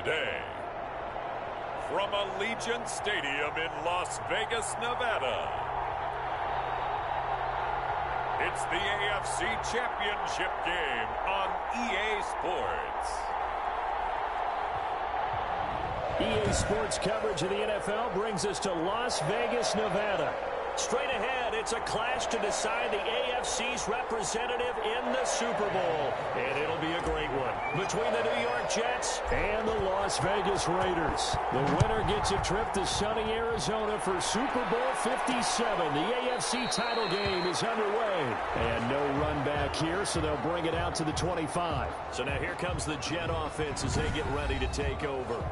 day. From Allegiant Stadium in Las Vegas, Nevada, it's the AFC Championship game on EA Sports. EA Sports coverage of the NFL brings us to Las Vegas, Nevada. Straight ahead, it's a clash to decide the AFC's representative in the Super Bowl. And it'll be a great one between the New York Jets and the Las Vegas Raiders. The winner gets a trip to sunny Arizona for Super Bowl 57. The AFC title game is underway. And no run back here, so they'll bring it out to the 25. So now here comes the Jet offense as they get ready to take over.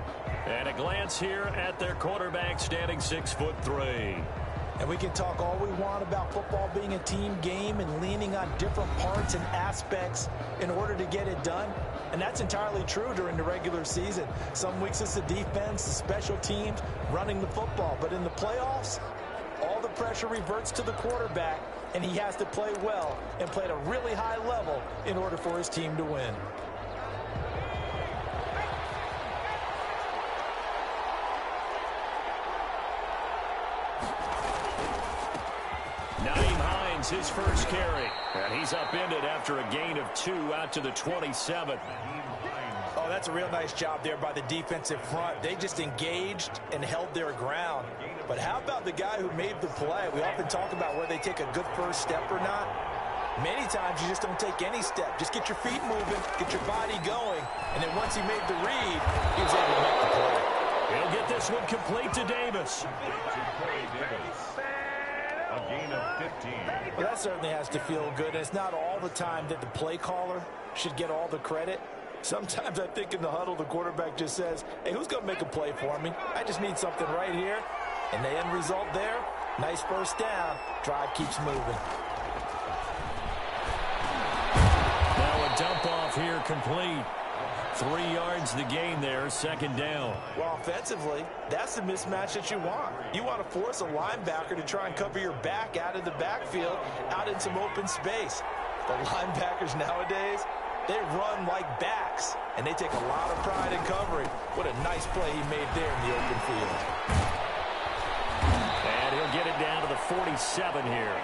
And a glance here at their quarterback standing 6'3". And we can talk all we want about football being a team game and leaning on different parts and aspects in order to get it done. And that's entirely true during the regular season. Some weeks it's the defense, the special teams, running the football. But in the playoffs, all the pressure reverts to the quarterback, and he has to play well and play at a really high level in order for his team to win. His first carry, and he's upended after a gain of 2 out to the 27. Oh, that's a real nice job there by the defensive front. They just engaged and held their ground. But how about the guy who made the play? We often talk about whether they take a good first step or not. Many times you just don't take any step. Just get your feet moving, get your body going, and then once he made the read, he was able to make the play. He'll get this one complete to Davis. A gain of 15. Well, that certainly has to feel good. And it's not all the time that the play caller should get all the credit. Sometimes I think in the huddle, the quarterback just says, hey, who's going to make a play for me? I just need something right here. And the end result there, nice first down. Drive keeps moving. Now a dump off here complete. 3 yards the gain there, second down. Well, offensively, that's the mismatch that you want. You want to force a linebacker to try and cover your back out of the backfield, out in some open space. The linebackers nowadays, they run like backs, and they take a lot of pride in covering. What a nice play he made there in the open field. And he'll get it down to the 47 here.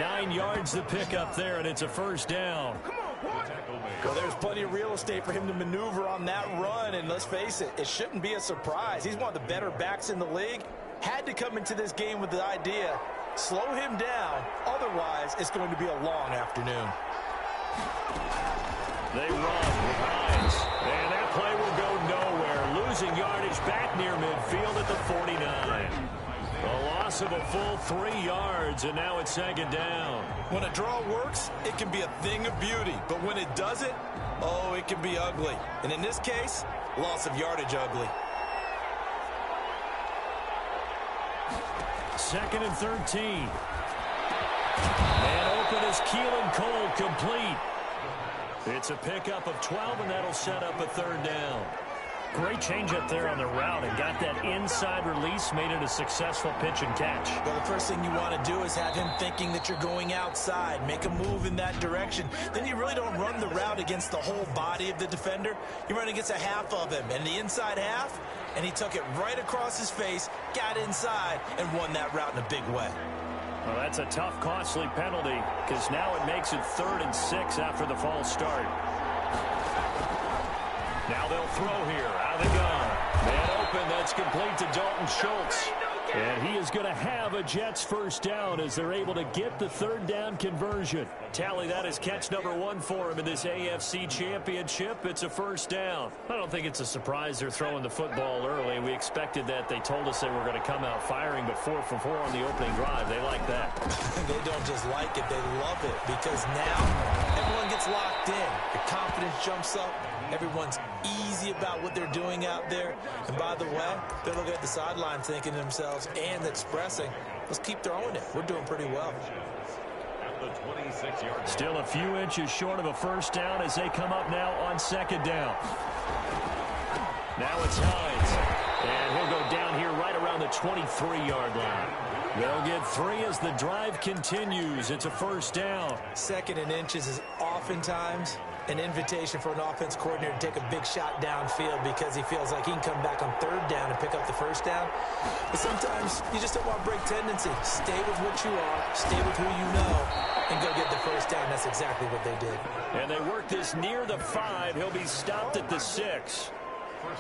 9 yards the pick up there, and it's a first down. Well, there's plenty of real estate for him to maneuver on that run, and let's face it, it shouldn't be a surprise. He's one of the better backs in the league. Had to come into this game with the idea, slow him down, otherwise it's going to be a long afternoon. They run with Hines, and that play will go nowhere. Losing yardage back near midfield at the 49. A loss of a full 3 yards, and now it's second down. When a draw works, it can be a thing of beauty. But when it doesn't, oh, it can be ugly. And in this case, loss of yardage ugly. Second and 13. And open is Keelan Cole, complete. It's a pickup of 12, and that'll set up a third down. Great change up there on the route and got that inside release, made it a successful pitch and catch. Well, the first thing you want to do is have him thinking that you're going outside, make a move in that direction. Then you really don't run the route against the whole body of the defender. You run against a half of him, and the inside half, and he took it right across his face, got inside, and won that route in a big way. Well, that's a tough, costly penalty, because now it makes it 3rd and 6 after the false start. Now they'll throw here, out of the gun. Man open, that's complete to Dalton Schultz. And he is going to have a Jets first down as they're able to get the third down conversion. Tally, that is catch number 1 for him in this AFC Championship. It's a first down. I don't think it's a surprise they're throwing the football early. We expected that. They told us they were going to come out firing, but 4 for 4 on the opening drive. They like that. They don't just like it, they love it, because now everyone gets locked in. The confidence jumps up. Everyone's easy about what they're doing out there. And by the way, they're looking at the sideline thinking to themselves and expressing, let's keep throwing it. We're doing pretty well. Still a few inches short of a first down as they come up now on second down. Now it's Hines. And he'll go down here right around the 23-yard line. They'll get 3 as the drive continues. It's a first down. 2nd and inches is oftentimes an invitation for an offense coordinator to take a big shot downfield because he feels like he can come back on 3rd down and pick up the first down. But sometimes you just don't want to break tendency. Stay with what you are, stay with who you know, and go get the first down. That's exactly what they did. And they work this near the 5. He'll be stopped at the 6.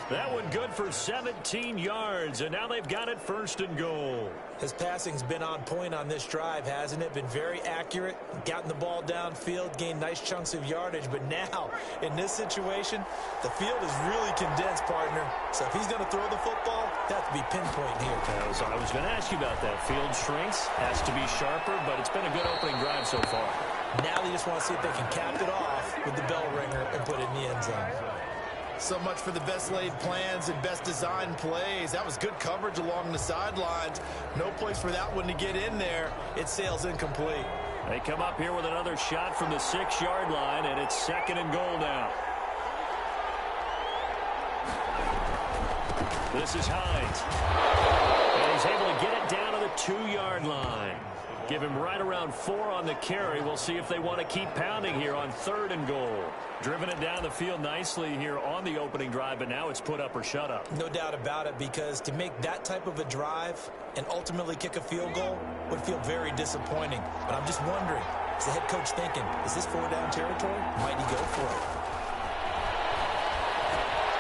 That one good for 17 yards, and now they've got it 1st and goal. His passing's been on point on this drive, hasn't it? Been very accurate, gotten the ball downfield, gained nice chunks of yardage. But now, in this situation, the field is really condensed, partner. So if he's going to throw the football, that has to be pinpoint here. I was going to ask you about that. Field shrinks, has to be sharper, but it's been a good opening drive so far. Now they just want to see if they can cap it off with the bell ringer and put it in the end zone. So much for the best laid plans and best designed plays. That was good coverage along the sidelines. No place for that one to get in there. It sails incomplete. They come up here with another shot from the 6-yard line, and it's 2nd and goal now. This is Hines. And he's able to get it down to the 2-yard line. Give him right around 4 on the carry. We'll see if they want to keep pounding here on 3rd and goal. Driven it down the field nicely here on the opening drive, but now it's put up or shut up. No doubt about it, because to make that type of a drive and ultimately kick a field goal would feel very disappointing. But I'm just wondering, is the head coach thinking, is this 4-down territory? Might he go for it?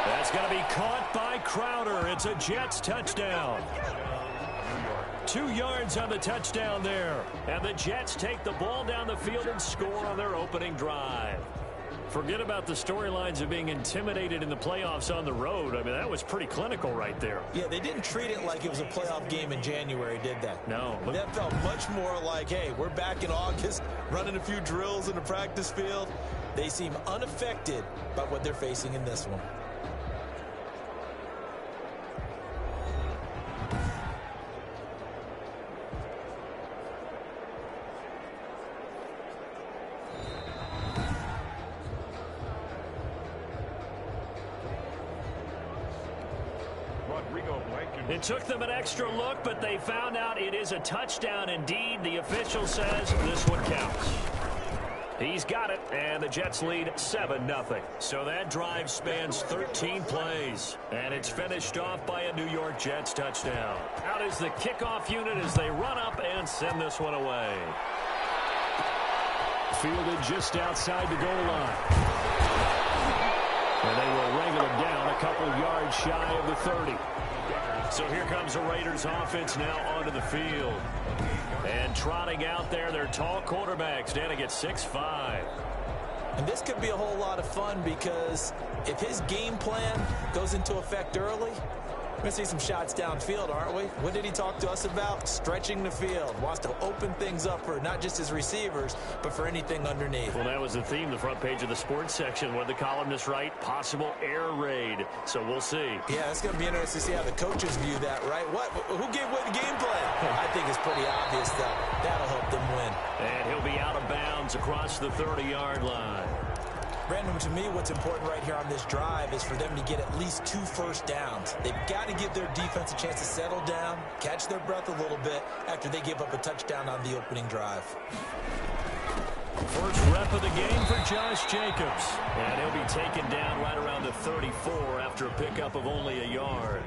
That's going to be caught by Crowder. It's a Jets touchdown. 2 yards on the touchdown there. And the Jets take the ball down the field and score on their opening drive. Forget about the storylines of being intimidated in the playoffs on the road. I mean, that was pretty clinical right there. Yeah, they didn't treat it like it was a playoff game in January, did they? No. That felt much more like, hey, we're back in August, running a few drills in the practice field. They seem unaffected by what they're facing in this one. It took them an extra look, but they found out it is a touchdown indeed. The official says this one counts. He's got it, and the Jets lead 7-0. So that drive spans 13 plays, and it's finished off by a New York Jets touchdown. Out is the kickoff unit as they run up and send this one away. Fielded just outside the goal line. And they will wrangle him down a couple yards shy of the 30. So here comes the Raiders offense now onto the field. And trotting out there, their tall quarterback standing at 6'5". And this could be a whole lot of fun, because if his game plan goes into effect early, we're going to see some shots downfield, aren't we? What did he talk to us about? Stretching the field. Wants to open things up for not just his receivers, but for anything underneath. Well, that was the theme, the front page of the sports section. What did the columnists write? Possible air raid. So we'll see. Yeah, it's going to be interesting to see how the coaches view that, right? Who gave away the game plan? I think it's pretty obvious, though. That'll help them win. And he'll be out of bounds across the 30-yard line. Brandon, to me, what's important right here on this drive is for them to get at least 2 first downs. They've got to give their defense a chance to settle down, catch their breath a little bit after they give up a touchdown on the opening drive. First rep of the game for Josh Jacobs. And he'll be taken down right around the 34 after a pickup of only a yard.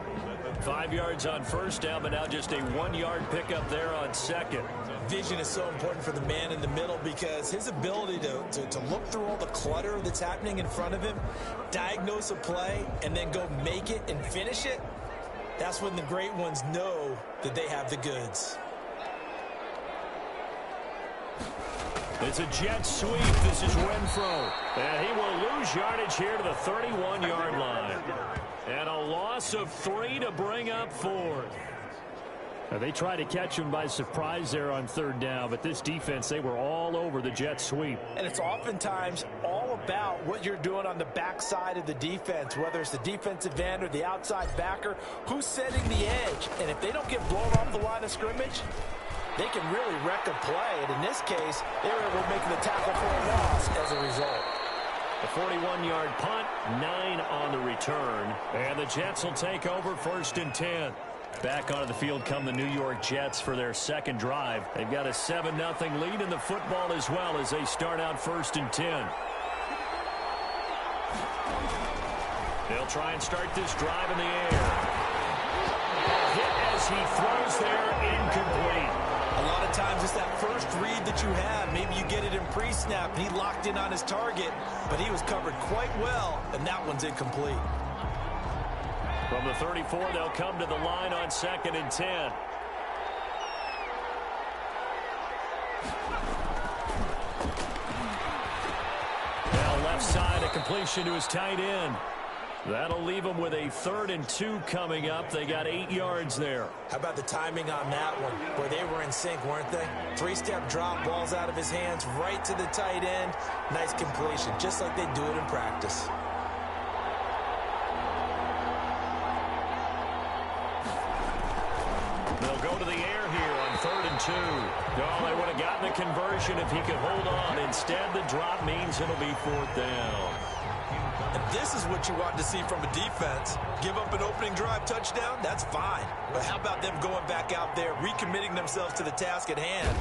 5 yards on first down, but now just a 1-yard pickup there on second. Vision is so important for the man in the middle, because his ability to look through all the clutter that's happening in front of him, diagnose a play, and then go make it and finish it, that's when the great ones know that they have the goods. It's a jet sweep. This is Renfro. And he will lose yardage here to the 31-yard line. And a loss of 3 to bring up 4th. They tried to catch him by surprise there on 3rd down, but this defense, they were all over the jet sweep. And it's oftentimes all about what you're doing on the backside of the defense, whether it's the defensive end or the outside backer, who's setting the edge. And if they don't get blown off the line of scrimmage, they can really wreck a play. And in this case, they were able to make the tackle for a loss as a result. A 41-yard punt, 9 on the return. And the Jets will take over 1st and 10. Back onto the field come the New York Jets for their second drive. They've got a 7-0 lead in the football as well as they start out 1st and 10. They'll try and start this drive in the air. Hit as he throws there, incomplete. A lot of times it's that first read that you have. Maybe you get it in pre-snap and he locked in on his target, but he was covered quite well, and that one's incomplete. From the 34, they'll come to the line on 2nd and 10. Now left side, a completion to his tight end. That'll leave them with a 3rd and 2 coming up. They got 8 yards there. How about the timing on that one? Where they were in sync, weren't they? 3-step drop, balls out of his hands, right to the tight end. Nice completion, just like they do it in practice. They'll go to the air here on 3rd and 2. Oh, they would have gotten the conversion if he could hold on. Instead, the drop means it'll be 4th down. And this is what you want to see from a defense. Give up an opening drive touchdown, that's fine. But how about them going back out there, recommitting themselves to the task at hand,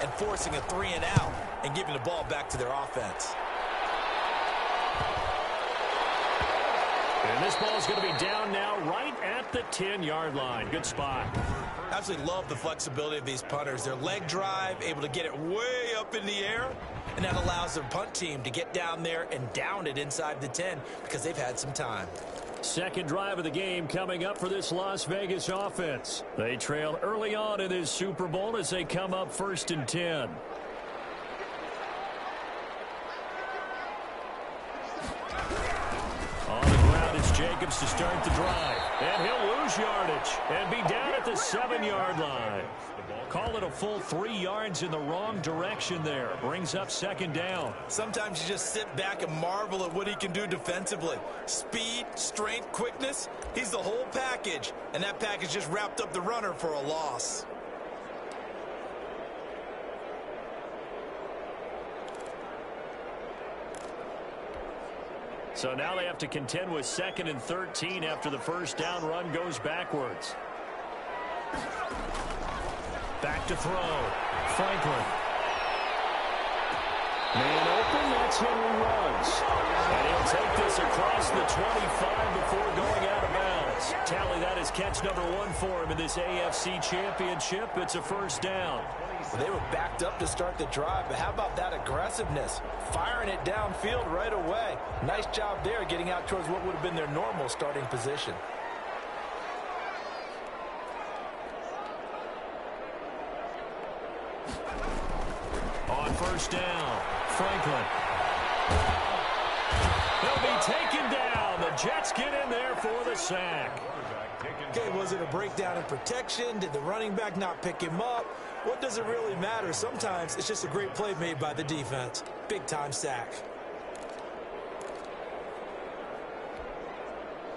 and forcing a 3 and out, and giving the ball back to their offense. And this ball's going to be down now right at the 10-yard line. Good spot. Absolutely love the flexibility of these punters. Their leg drive, able to get it way up in the air, and that allows their punt team to get down there and down it inside the 10 because they've had some time. Second drive of the game coming up for this Las Vegas offense. They trail early on in this Super Bowl as they come up 1st and 10. On the ground, it's Jacobs to start the drive. And he'll lose yardage and be down at the 7-yard line. Call it a full 3 yards in the wrong direction there. Brings up 2nd down. Sometimes you just sit back and marvel at what he can do defensively. Speed, strength, quickness. He's the whole package. And that package just wrapped up the runner for a loss. So now they have to contend with 2nd and 13 after the first down run goes backwards. Back to throw. Franklin. Man open, that's Henry Ruggs. And he'll take this across the 25 before going out of bounds. Tally, that is catch number 1 for him in this AFC Championship. It's a first down. Well, they were backed up to start the drive, but how about that aggressiveness? Firing it downfield right away. Nice job there getting out towards what would have been their normal starting position. On first down, Franklin. He'll be taken down. The Jets get in there for the sack. Okay, was it a breakdown in protection? Did the running back not pick him up? What does it really matter? Sometimes it's just a great play made by the defense. Big-time sack.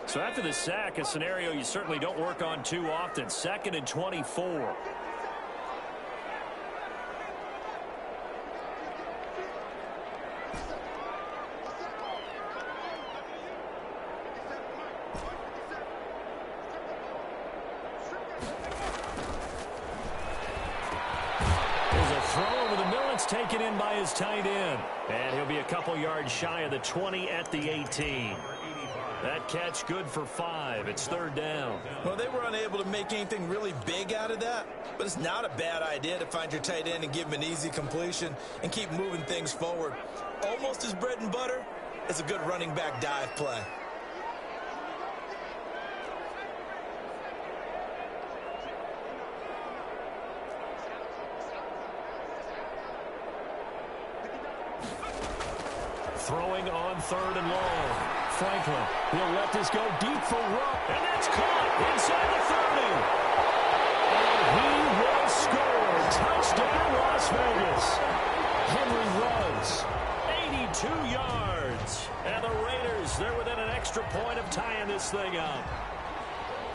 So after the sack, a scenario you certainly don't work on too often. 2nd and 24. Taken in by his tight end. And he'll be a couple yards shy of the 20 at the 18. That catch good for 5. It's 3rd down. Well, they were unable to make anything really big out of that, but it's not a bad idea to find your tight end and give him an easy completion and keep moving things forward. Almost as bread and butter as a good running back dive play. Throwing on 3rd and long. Franklin, he'll let this go deep for Rupp, and that's caught inside the 30. And he will score. Touchdown, Las Vegas. Henry Ruggs, 82 yards. And the Raiders, they're within an extra point of tying this thing up.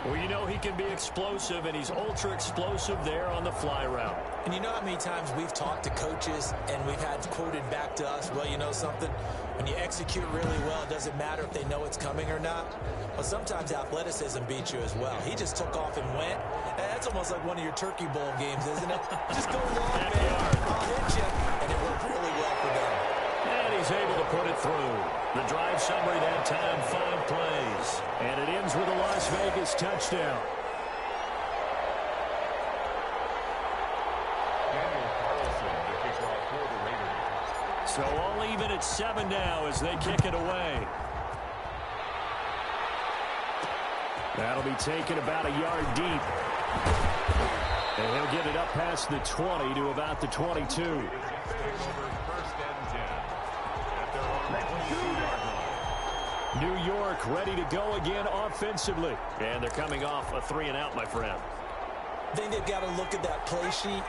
Well, you know he can be explosive, and he's ultra-explosive there on the fly route. And you know how many times we've talked to coaches and we've had quoted back to us, well, you know something? When you execute really well, it doesn't matter if they know it's coming or not. Well, sometimes athleticism beats you as well. He just took off and went. That's almost like one of your Turkey Bowl games, isn't it? Just go long, man. I'll hit you. And it worked really well for them. And he's able to put it through. The drive summary that time, 5 plays. And it ends with a Las Vegas touchdown. So all even at 7 now as they kick it away. That'll be taken about a yard deep. And he'll get it up past the 20 to about the 22. New York ready to go again offensively. And they're coming off a 3-and-out, my friend. I think they've got to look at that play sheet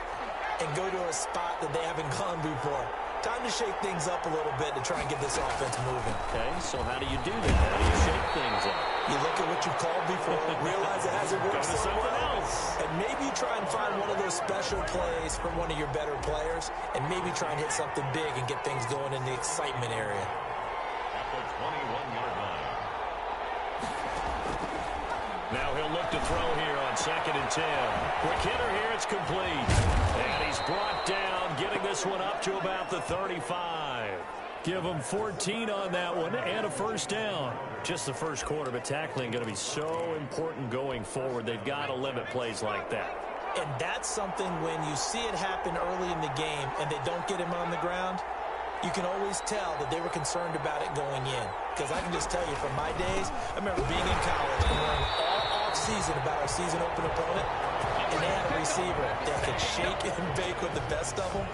and go to a spot that they haven't gone before. Time to shake things up a little bit to try and get this offense moving. Okay, so how do you do that? How do you shake things up? You look at what you called before, realize it hasn't worked so something well, else. and maybe try and find one of those special plays from one of your better players, and maybe try and hit something big and get things going in the excitement area. At the 21-yard line. Now he'll look to throw here on 2nd and 10. Quick hitter here, it's complete. And he's brought down, getting this one up to about the 35. Give him 14 on that one and a first down. Just the first quarter, but tackling going to be so important going forward. They've got to limit plays like that. And that's something when you see it happen early in the game and they don't get him on the ground, you can always tell that they were concerned about it going in. Because I can just tell you from my days, I remember being in college and learning all off-season about our season open opponent, and they had a receiver that could shake and bake with the best of them.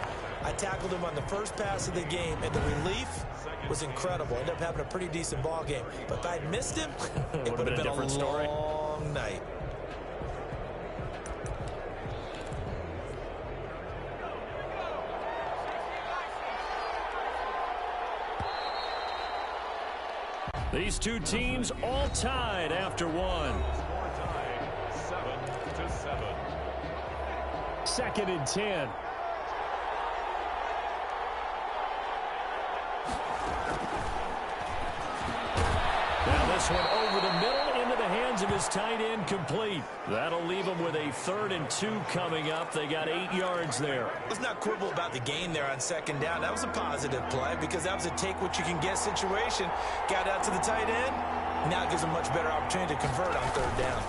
I tackled him on the first pass of the game, and the relief was incredible. Ended up having a pretty decent ball game. But if I'd missed him, it would have been a different story. long night. These two teams all tied after one. 7-7. 2nd and 10. Now this one over the middle into the hands of his tight end, complete. That'll leave him with a 3rd and 2 coming up. They got 8 yards there. Let's not quibble about the gain there on 2nd down. That was a positive play because that was a take-what-you-can-get situation. Got out to the tight end. Now it gives him a much better opportunity to convert on 3rd down.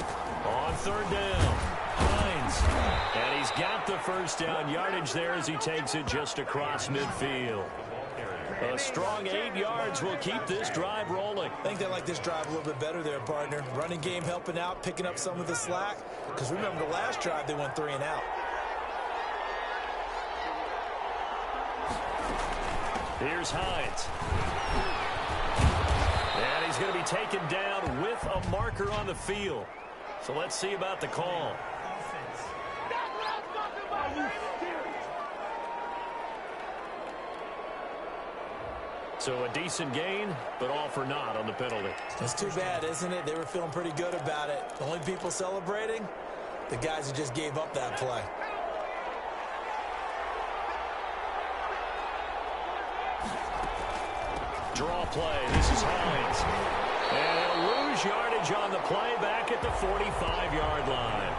On 3rd down, Hines. And he's got the first down yardage there as he takes it just across midfield. A strong 8 yards will keep this drive rolling. I think they like this drive a little bit better there, partner. Running game helping out, picking up some of the slack. Because remember the last drive, they went 3-and-out. Here's Hines. And he's going to be taken down with a marker on the field. So let's see about the call. So a decent gain, but all for naught on the penalty. That's too bad, isn't it? They were feeling pretty good about it. The only people celebrating, the guys who just gave up that play. Draw play. This is Hines. And he'll lose yardage on the play back at the 45-yard line.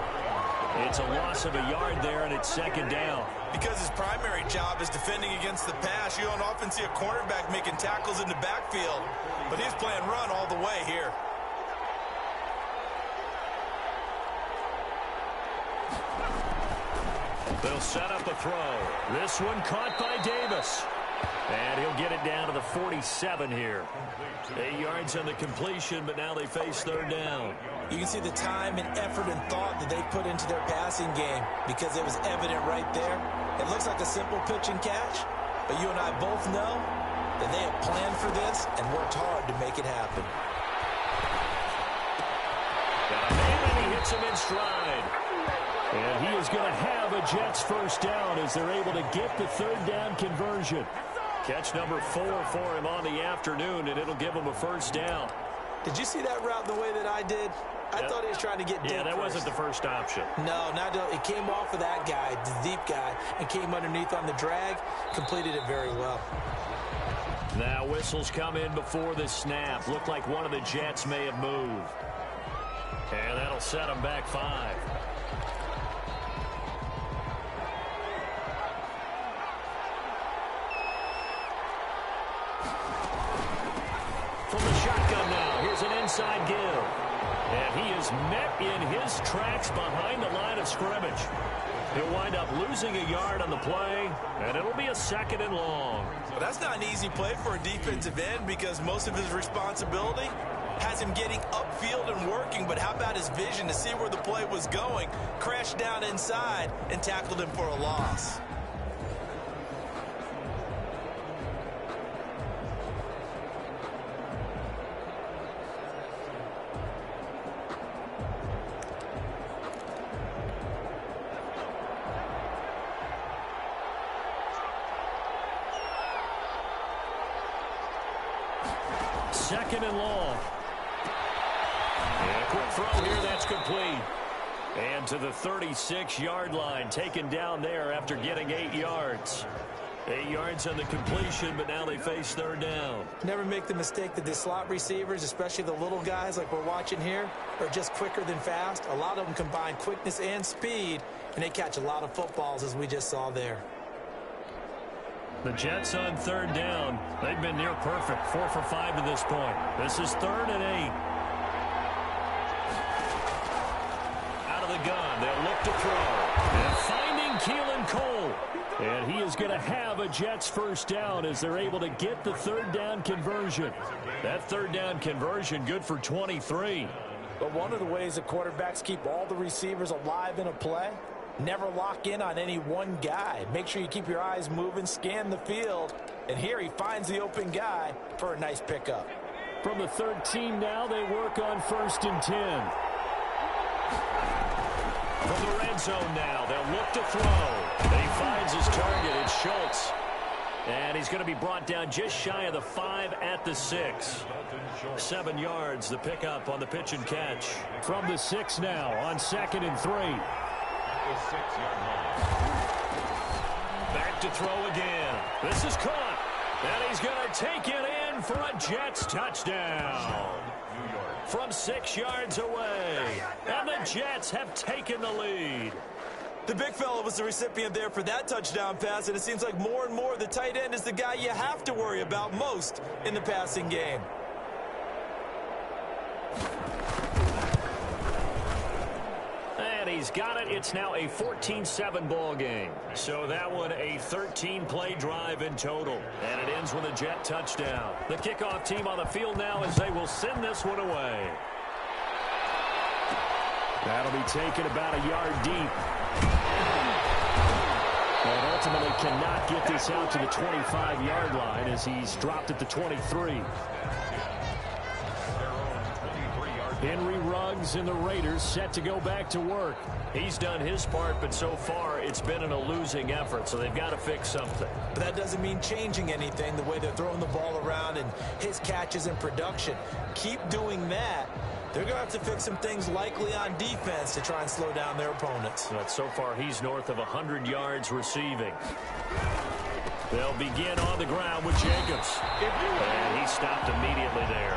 It's a loss of a yard there, and it's 2nd down. Because his primary job is defending against the pass, you don't often see a cornerback making tackles in the backfield. But he's playing run all the way here. They'll set up a throw. This one caught by Davis. And he'll get it down to the 47 here. 8 yards on the completion, but now they face 3rd down. You can see the time and effort and thought that they put into their passing game because it was evident right there. It looks like a simple pitch and catch, but you and I both know that they have planned for this and worked hard to make it happen. And he hits him in stride. And he is going to have a Jets first down as they're able to get the 3rd down conversion. Catch number 4 for him on the afternoon, and it'll give him a first down. Did you see that route the way that I did? I thought he was trying to get deep. Yeah, that wasn't the first option. No, it came off of that guy, the deep guy, and came underneath on the drag. Completed it very well. Now whistles come in before the snap. Looked like one of the Jets may have moved. And that'll set them back 5. From the shotgun now, here's an inside give. And he is met in his tracks behind the line of scrimmage. He'll wind up losing a yard on the play, and it'll be a 2nd and long. Well, that's not an easy play for a defensive end because most of his responsibility has him getting upfield and working, but how about his vision to see where the play was going, crashed down inside, and tackled him for a loss. Second and long. And a quick throw here, that's complete. And to the 36-yard line, taken down there after getting 8 yards. 8 yards on the completion, but now they face 3rd down. Never make the mistake that the slot receivers, especially the little guys like we're watching here, are just quicker than fast. A lot of them combine quickness and speed, and they catch a lot of footballs, as we just saw there. The Jets on 3rd down. They've been near perfect, 4 for 5 to this point. This is 3rd and 8. Out of the gun, they'll look to throw. And finding Keelan Cole. And he is going to have a Jets 1st down as they're able to get the 3rd down conversion. That 3rd down conversion good for 23. But one of the ways that quarterbacks keep all the receivers alive in a play, never lock in on any one guy. Make sure you keep your eyes moving, scan the field. And here he finds the open guy for a nice pickup. From the 13 now, they work on 1st and 10. From the red zone now, they'll look to throw. And he finds his target. It's Schultz. And he's going to be brought down just shy of the 5 at the 6. 7 yards, the pickup on the pitch and catch. From the 6 now on 2nd and 3. Back to throw again. This is caught. And he's going to take it in for a Jets touchdown. From 6 yards away. And the Jets have taken the lead. The big fella was the recipient there for that touchdown pass, and it seems like more and more the tight end is the guy you have to worry about most in the passing game. And he's got it. It's now a 14-7 ball game. So that one a 13-play drive in total. And it ends with a Jet touchdown. The kickoff team on the field now as they will send this one away. That'll be taken about a yard deep. And ultimately cannot get this out to the 25-yard line as he's dropped at the 23. Henry Ruggs and the Raiders set to go back to work. He's done his part, but so far it's been in a losing effort, so they've got to fix something. But that doesn't mean changing anything, the way they're throwing the ball around and his catches and production. Keep doing that. They're going to have to fix some things likely on defense to try and slow down their opponents. But so far he's north of 100 yards receiving. They'll begin on the ground with Jacobs. And he stopped immediately there.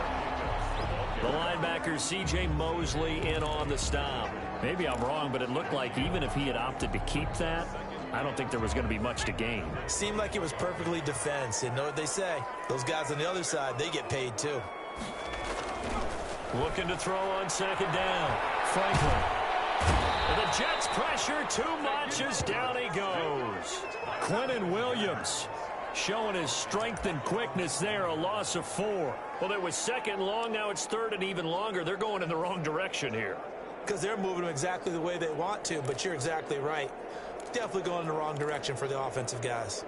The linebacker C.J. Mosley in on the stop. Maybe I'm wrong, but it looked like even if he had opted to keep that, I don't think there was going to be much to gain. Seemed like it was perfectly defense. And know what they say? Those guys on the other side, they get paid too. Looking to throw on 2nd down. Franklin. And the Jets pressure too much as down he goes. Quinnen Williams showing his strength and quickness there, a loss of 4. Well, it was 2nd long, now it's 3rd and even longer. They're going in the wrong direction here. Because they're moving them exactly the way they want to, but you're exactly right. Definitely going in the wrong direction for the offensive guys.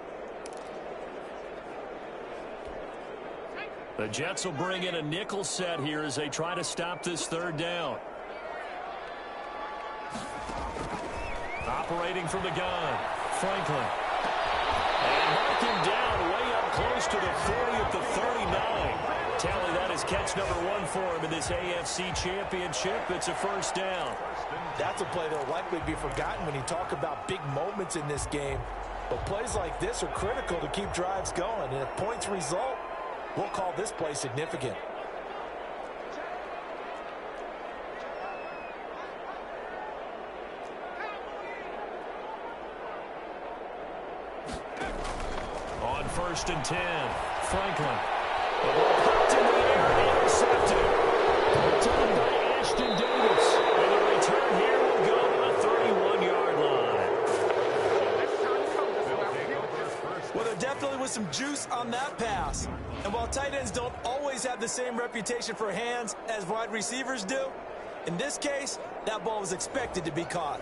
The Jets will bring in a nickel set here as they try to stop this 3rd down. Operating from the gun, Franklin. And mark him down way up close to the 40 at the 39. Tally that is catch number 1 for him in this AFC Championship. It's a first down. That's a play that will likely be forgotten when you talk about big moments in this game. But plays like this are critical to keep drives going. And if points result, we'll call this play significant. On 1st and 10, Franklin. The ball popped in the air and intercepted. Picked up by Ashton Davis. And the return here will go to the 31-yard line. Well, there definitely was some juice on that pass. And while tight ends don't always have the same reputation for hands as wide receivers do, in this case, that ball was expected to be caught.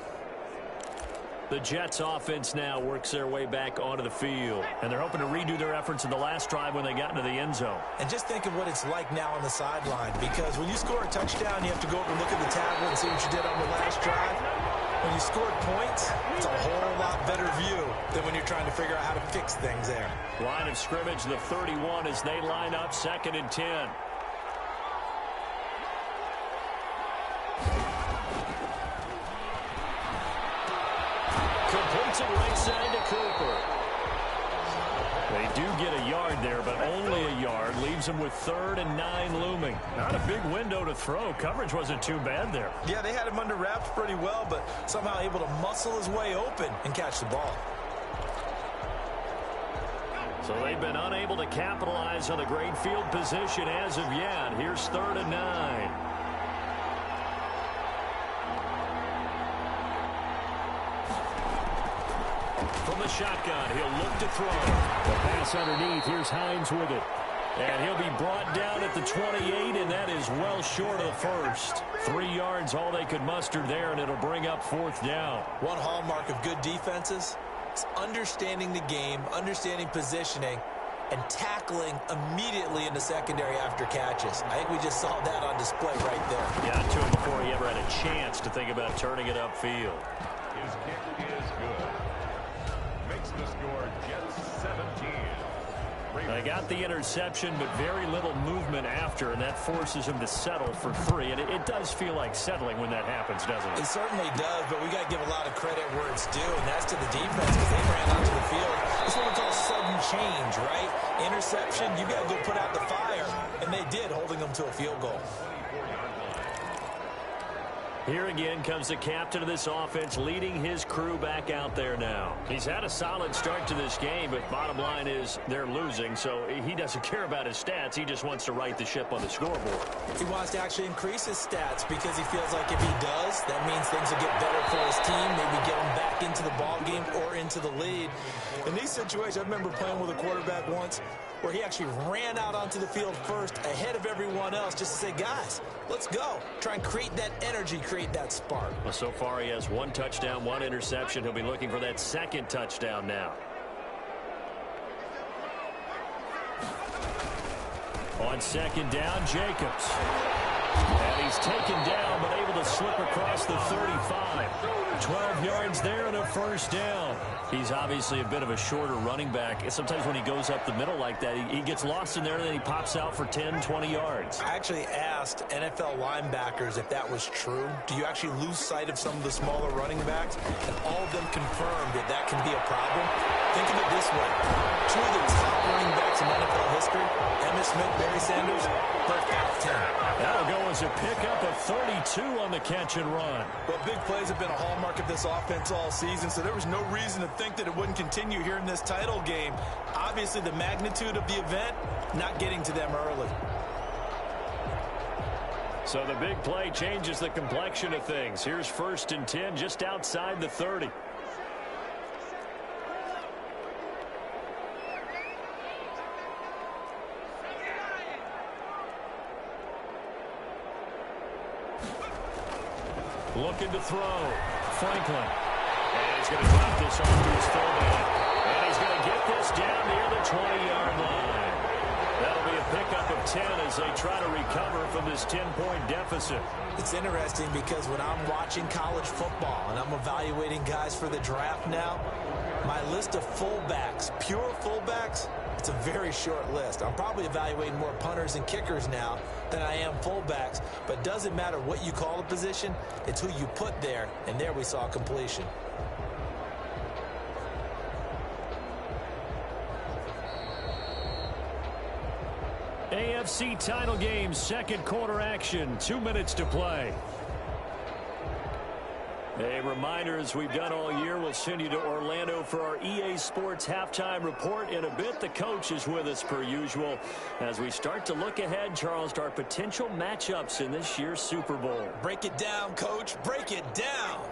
The Jets offense now works their way back onto the field. And they're hoping to redo their efforts in the last drive when they got into the end zone. And just think of what it's like now on the sideline. Because when you score a touchdown, you have to go over and look at the tablet and see what you did on the last drive. When you scored points, it's a whole lot better view than when you're trying to figure out how to fix things there. Line of scrimmage, the 31 as they line up 2nd and 10. Completes it right side to Cooper. They do get a yard there, but only a yard. Leaves them with 3rd and 9 looming. Not a big window to throw. Coverage wasn't too bad there. Yeah, they had him under wraps pretty well, but somehow able to muscle his way open and catch the ball. So they've been unable to capitalize on the great field position as of yet. Here's 3rd and 9. From the shotgun, he'll look to throw. The pass underneath. Here's Hines with it. And he'll be brought down at the 28, and that is well short of the first. 3 yards, all they could muster there, and it'll bring up 4th down. One hallmark of good defenses is understanding the game, understanding positioning, and tackling immediately in the secondary after catches. I think we just saw that on display right there. Yeah, to him before he ever had a chance to think about turning it upfield. His kick is good. Makes the score Jets 17. They got the interception, but very little movement after, and that forces him to settle for 3. And it does feel like settling when that happens, doesn't it? It certainly does, but we got to give a lot of credit where it's due, and that's to the defense because they ran onto the field. It's what we call sudden change, right? Interception, you got to go put out the fire, and they did, holding them to a field goal. Here again comes the captain of this offense, leading his crew back out there now. He's had a solid start to this game, but bottom line is they're losing, so he doesn't care about his stats. He just wants to right the ship on the scoreboard. He wants to actually increase his stats because he feels like if he does, that means things will get better for his team, maybe get him back into the ball game or into the lead. In these situations, I remember playing with a quarterback once where he actually ran out onto the field first ahead of everyone else just to say, guys, let's go. Try and create that energy, create that spark. Well, so far he has 1 touchdown, 1 interception. He'll be looking for that 2nd touchdown now. On 2nd down, Jacobs. And he's taken down, but able to slip across the 35. 12 yards there and a first down. He's obviously a bit of a shorter running back. Sometimes when he goes up the middle like that, he gets lost in there and then he pops out for 10, 20 yards. I actually asked NFL linebackers if that was true. Do you actually lose sight of some of the smaller running backs? And all of them confirmed that that can be a problem. Think of it this way. 2 of the top running backs in NFL history, Emmitt Smith, Barry Sanders, both top 10. That'll go as a pickup of 32 on the catch and run. Well, big plays have been a hallmark of this offense all season, so there was no reason to think that it wouldn't continue here in this title game. Obviously, the magnitude of the event not getting to them early. So the big play changes the complexion of things. Here's 1st and 10 just outside the 30. Looking to throw. Franklin. And he's going to drop this off to his fullback. And he's going to get this down near the 20-yard line. That'll be a pickup of 10 as they try to recover from this 10-point deficit. It's interesting because when I'm watching college football and I'm evaluating guys for the draft now, my list of fullbacks, pure fullbacks, It's a very short list. I'm probably evaluating more punters and kickers now than I am fullbacks, but it doesn't matter what you call a position, it's who you put there, and there we saw completion. AFC title game, second quarter action, 2 minutes to play. A reminder, as we've done all year, we'll send you to Orlando for our EA Sports halftime report in a bit. The coach is with us per usual as we start to look ahead, Charles, to our potential matchups in this year's Super Bowl. Break it down, Coach. Break it down.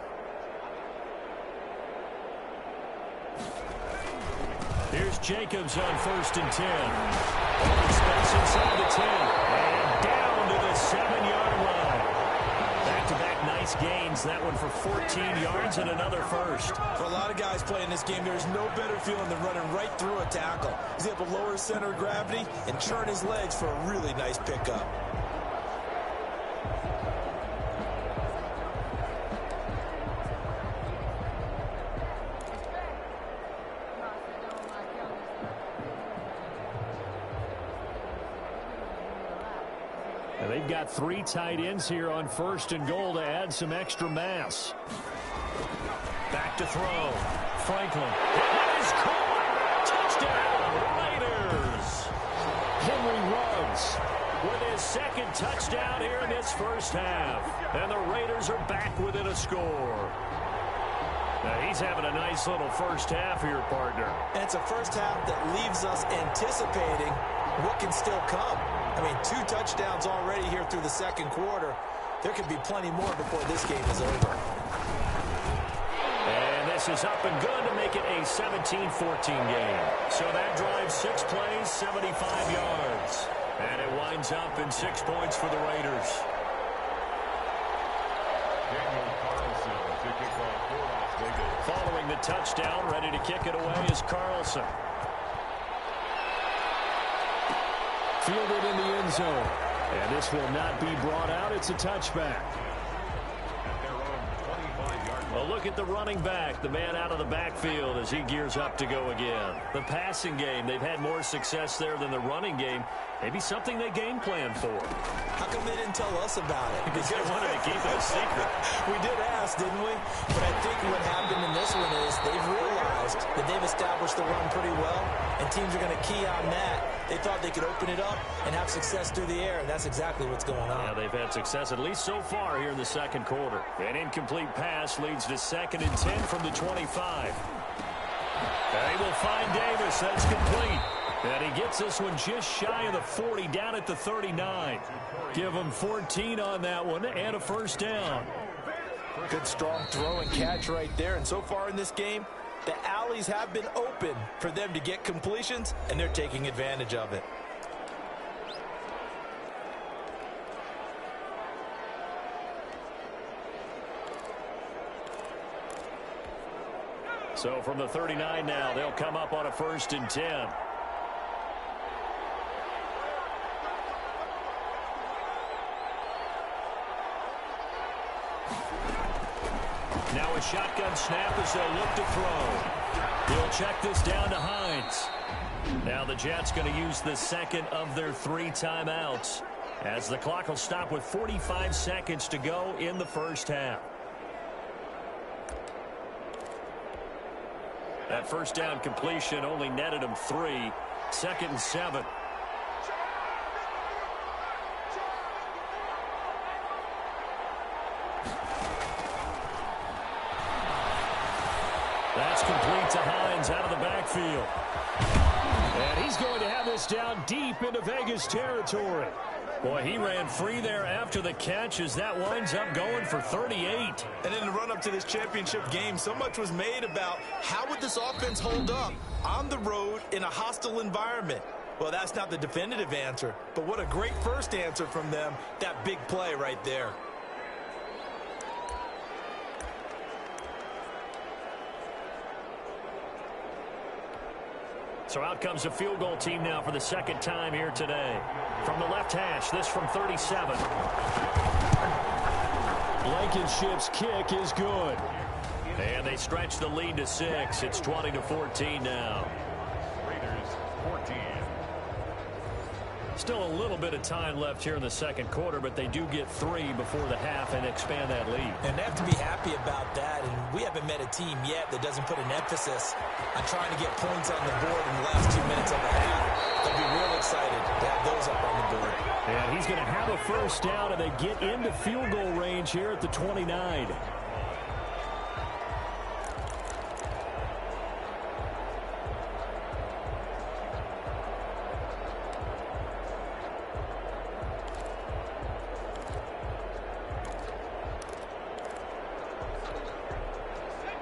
Here's Jacobs on 1st and 10. Open space inside the 10. And down to the 7-yard line. Back-to-back nice gains. That one for 14 yards and another first. For a lot of guys playing this game, there's no better feeling than running right through a tackle. He's able to lower his center of gravity and churn his legs for a really nice pickup. And they've got 3 tight ends here on 1st and goal to add some extra mass. Back to throw. Franklin. That is caught. Touchdown, Raiders. Henry Ruggs with his second touchdown here in this first half. And the Raiders are back within a score. Now he's having a nice little first half here, partner. And it's a first half that leaves us anticipating what can still come. I mean, 2 touchdowns already here through the second quarter. There could be plenty more before this game is over. And this is up and good to make it a 17-14 game. So that drives 6 plays, 75 yards. And it winds up in 6 points for the Raiders. Following the touchdown, ready to kick it away is Carlson. Fielded in the end zone. And this will not be brought out. It's a touchback. A look at the running back, the man out of the backfield as he gears up to go again. The passing game, they've had more success there than the running game. Maybe something they game plan for. How come they didn't tell us about it? Because they wanted to keep it a secret. We did ask, didn't we? But I think what happened in this one is they've realized that they've established the run pretty well, and teams are going to key on that. They thought they could open it up and have success through the air, and that's exactly what's going on. Yeah, they've had success at least so far here in the second quarter. An incomplete pass leads to 2nd and 10 from the 25. They will find Davis. That's complete. And he gets this one just shy of the 40, down at the 39. Give him 14 on that one and a first down. Good strong throw and catch right there. And so far in this game, the alleys have been open for them to get completions, and they're taking advantage of it. So from the 39 now, they'll come up on a 1st and 10. Now a shotgun snap as they'll look to throw. He'll check this down to Hines. Now the Jets going to use the second of their 3 timeouts as the clock will stop with 45 seconds to go in the first half. That first down completion only netted him 3. 2nd and 7. That's complete to Hines out of the backfield. And he's going to have this down deep into Vegas territory. Boy, he ran free there after the catch as that winds up going for 38. And in the run-up to this championship game, so much was made about how would this offense hold up on the road in a hostile environment. Well, that's not the definitive answer, but what a great first answer from them, that big play right there. So out comes a field goal team now for the second time here today. From the left hash, this from 37. Blankenship's kick is good. And they stretch the lead to 6. It's 20-14 now. Raiders 14. Still a little bit of time left here in the second quarter, but they do get 3 before the half and expand that lead. And they have to be happy about that. And we haven't met a team yet that doesn't put an emphasis on trying to get points on the board in the last 2 minutes of the half. They'll be real excited to have those up on the board. And he's going to have a first down, and they get into field goal range here at the 29.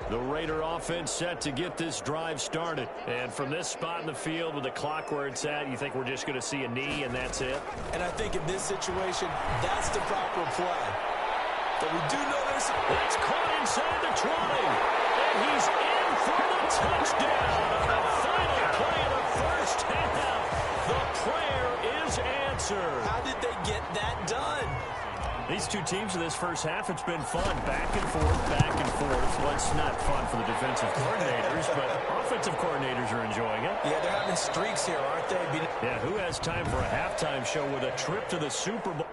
The Raider offense set to get this drive started. And from this spot in the field with the clock where it's at, you think we're just going to see a knee and that's it? And I think in this situation, that's the proper play. But we do know there's... That's caught inside the 20. And he's in for the touchdown on the final play of the first half. The prayer is answered. How did they get that done? These two teams in this first half, it's been fun. Back and forth, back and forth. Well, it's not fun for the defensive coordinators, but offensive coordinators are enjoying it. Yeah, they're having streaks here, aren't they? Yeah, who has time for a halftime show with a trip to the Super Bowl?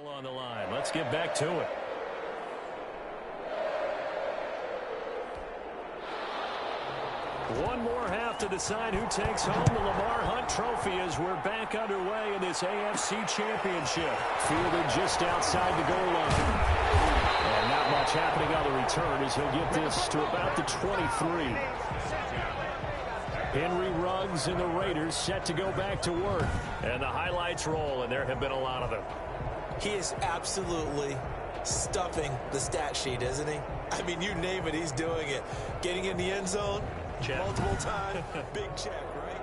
On the line. Let's get back to it. One more half to decide who takes home the Lamar Hunt Trophy as we're back underway in this AFC Championship. Fielded just outside the goal line. And not much happening on the return as he'll get this to about the 23. Henry Ruggs and the Raiders set to go back to work. And the highlights roll, and there have been a lot of them. He is absolutely stuffing the stat sheet, isn't he? I mean, you name it, he's doing it. Getting in the end zone. Check. Multiple times, big check, right?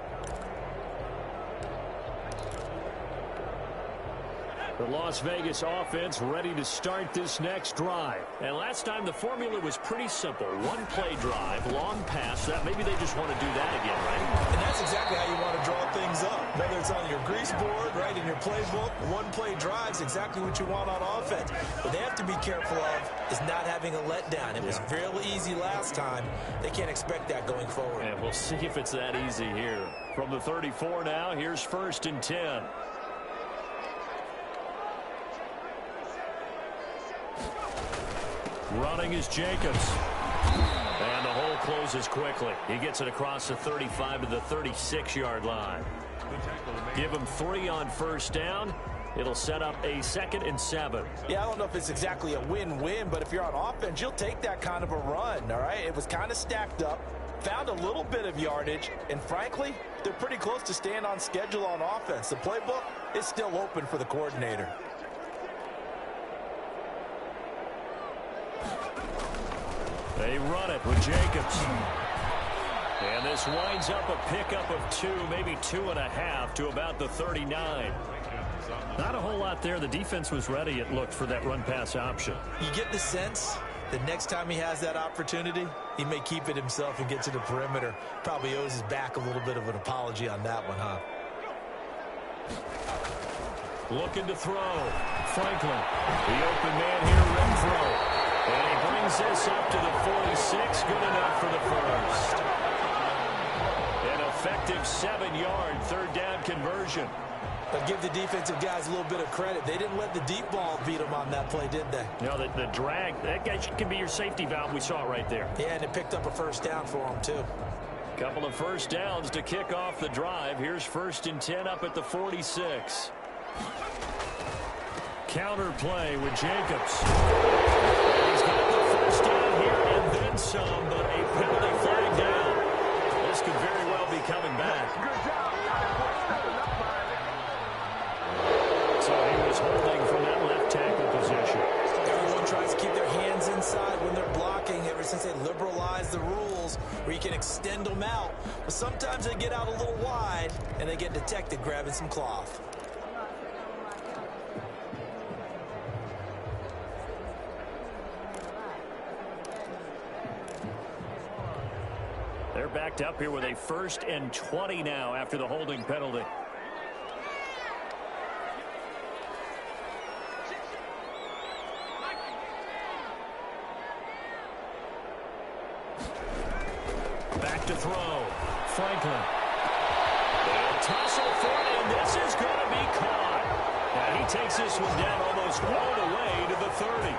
The Las Vegas offense ready to start this next drive. And last time the formula was pretty simple. One play drive, long pass. That maybe they just want to do that again, right? And that's exactly how you want to draw things up. Whether it's on your grease board, right, in your playbook, one play drive is exactly what you want on offense. What they have to be careful of is not having a letdown. It was fairly easy last time. They can't expect that going forward. And we'll see if it's that easy here. From the 34 now, here's 1st and 10. Running is Jacobs. And the hole closes quickly. He gets it across the 35 to the 36-yard line. Give him 3 on first down. It'll set up a 2nd and 7. Yeah, I don't know if it's exactly a win-win, but if you're on offense, you'll take that kind of a run, all right? It was kind of stacked up, found a little bit of yardage, and frankly, they're pretty close to staying on schedule on offense. The playbook is still open for the coordinator. They run it with Jacobs. And this winds up a pickup of 2, maybe 2.5 to about the 39. Not a whole lot there. The defense was ready, it looked, for that run-pass option. You get the sense that next time he has that opportunity, he may keep it himself and get to the perimeter. Probably owes his back a little bit of an apology on that one, huh? Looking to throw. Franklin. The open man here, Renfro. And he brings this up to the 46. Good enough for the first. An effective 7-yard third-down conversion. But give the defensive guys a little bit of credit. They didn't let the deep ball beat them on that play, did they? No, the drag, that guy can be your safety valve. We saw it right there. Yeah, and it picked up a first down for him, too. Couple of first downs to kick off the drive. Here's 1st and 10 up at the 46. Counter play with Jacobs. He's got the first down here and then some, but a penalty flag down. This could very well be coming back. So he was holding from that left tackle position. Everyone tries to keep their hands inside when they're blocking ever since they liberalized the rules where you can extend them out. But sometimes they get out a little wide and they get detected grabbing some cloth. They're backed up here with a 1st and 20 now after the holding penalty. to throw. Franklin. They'll tussle for it, and this is going to be caught. And he takes this one down almost all the way to the 30.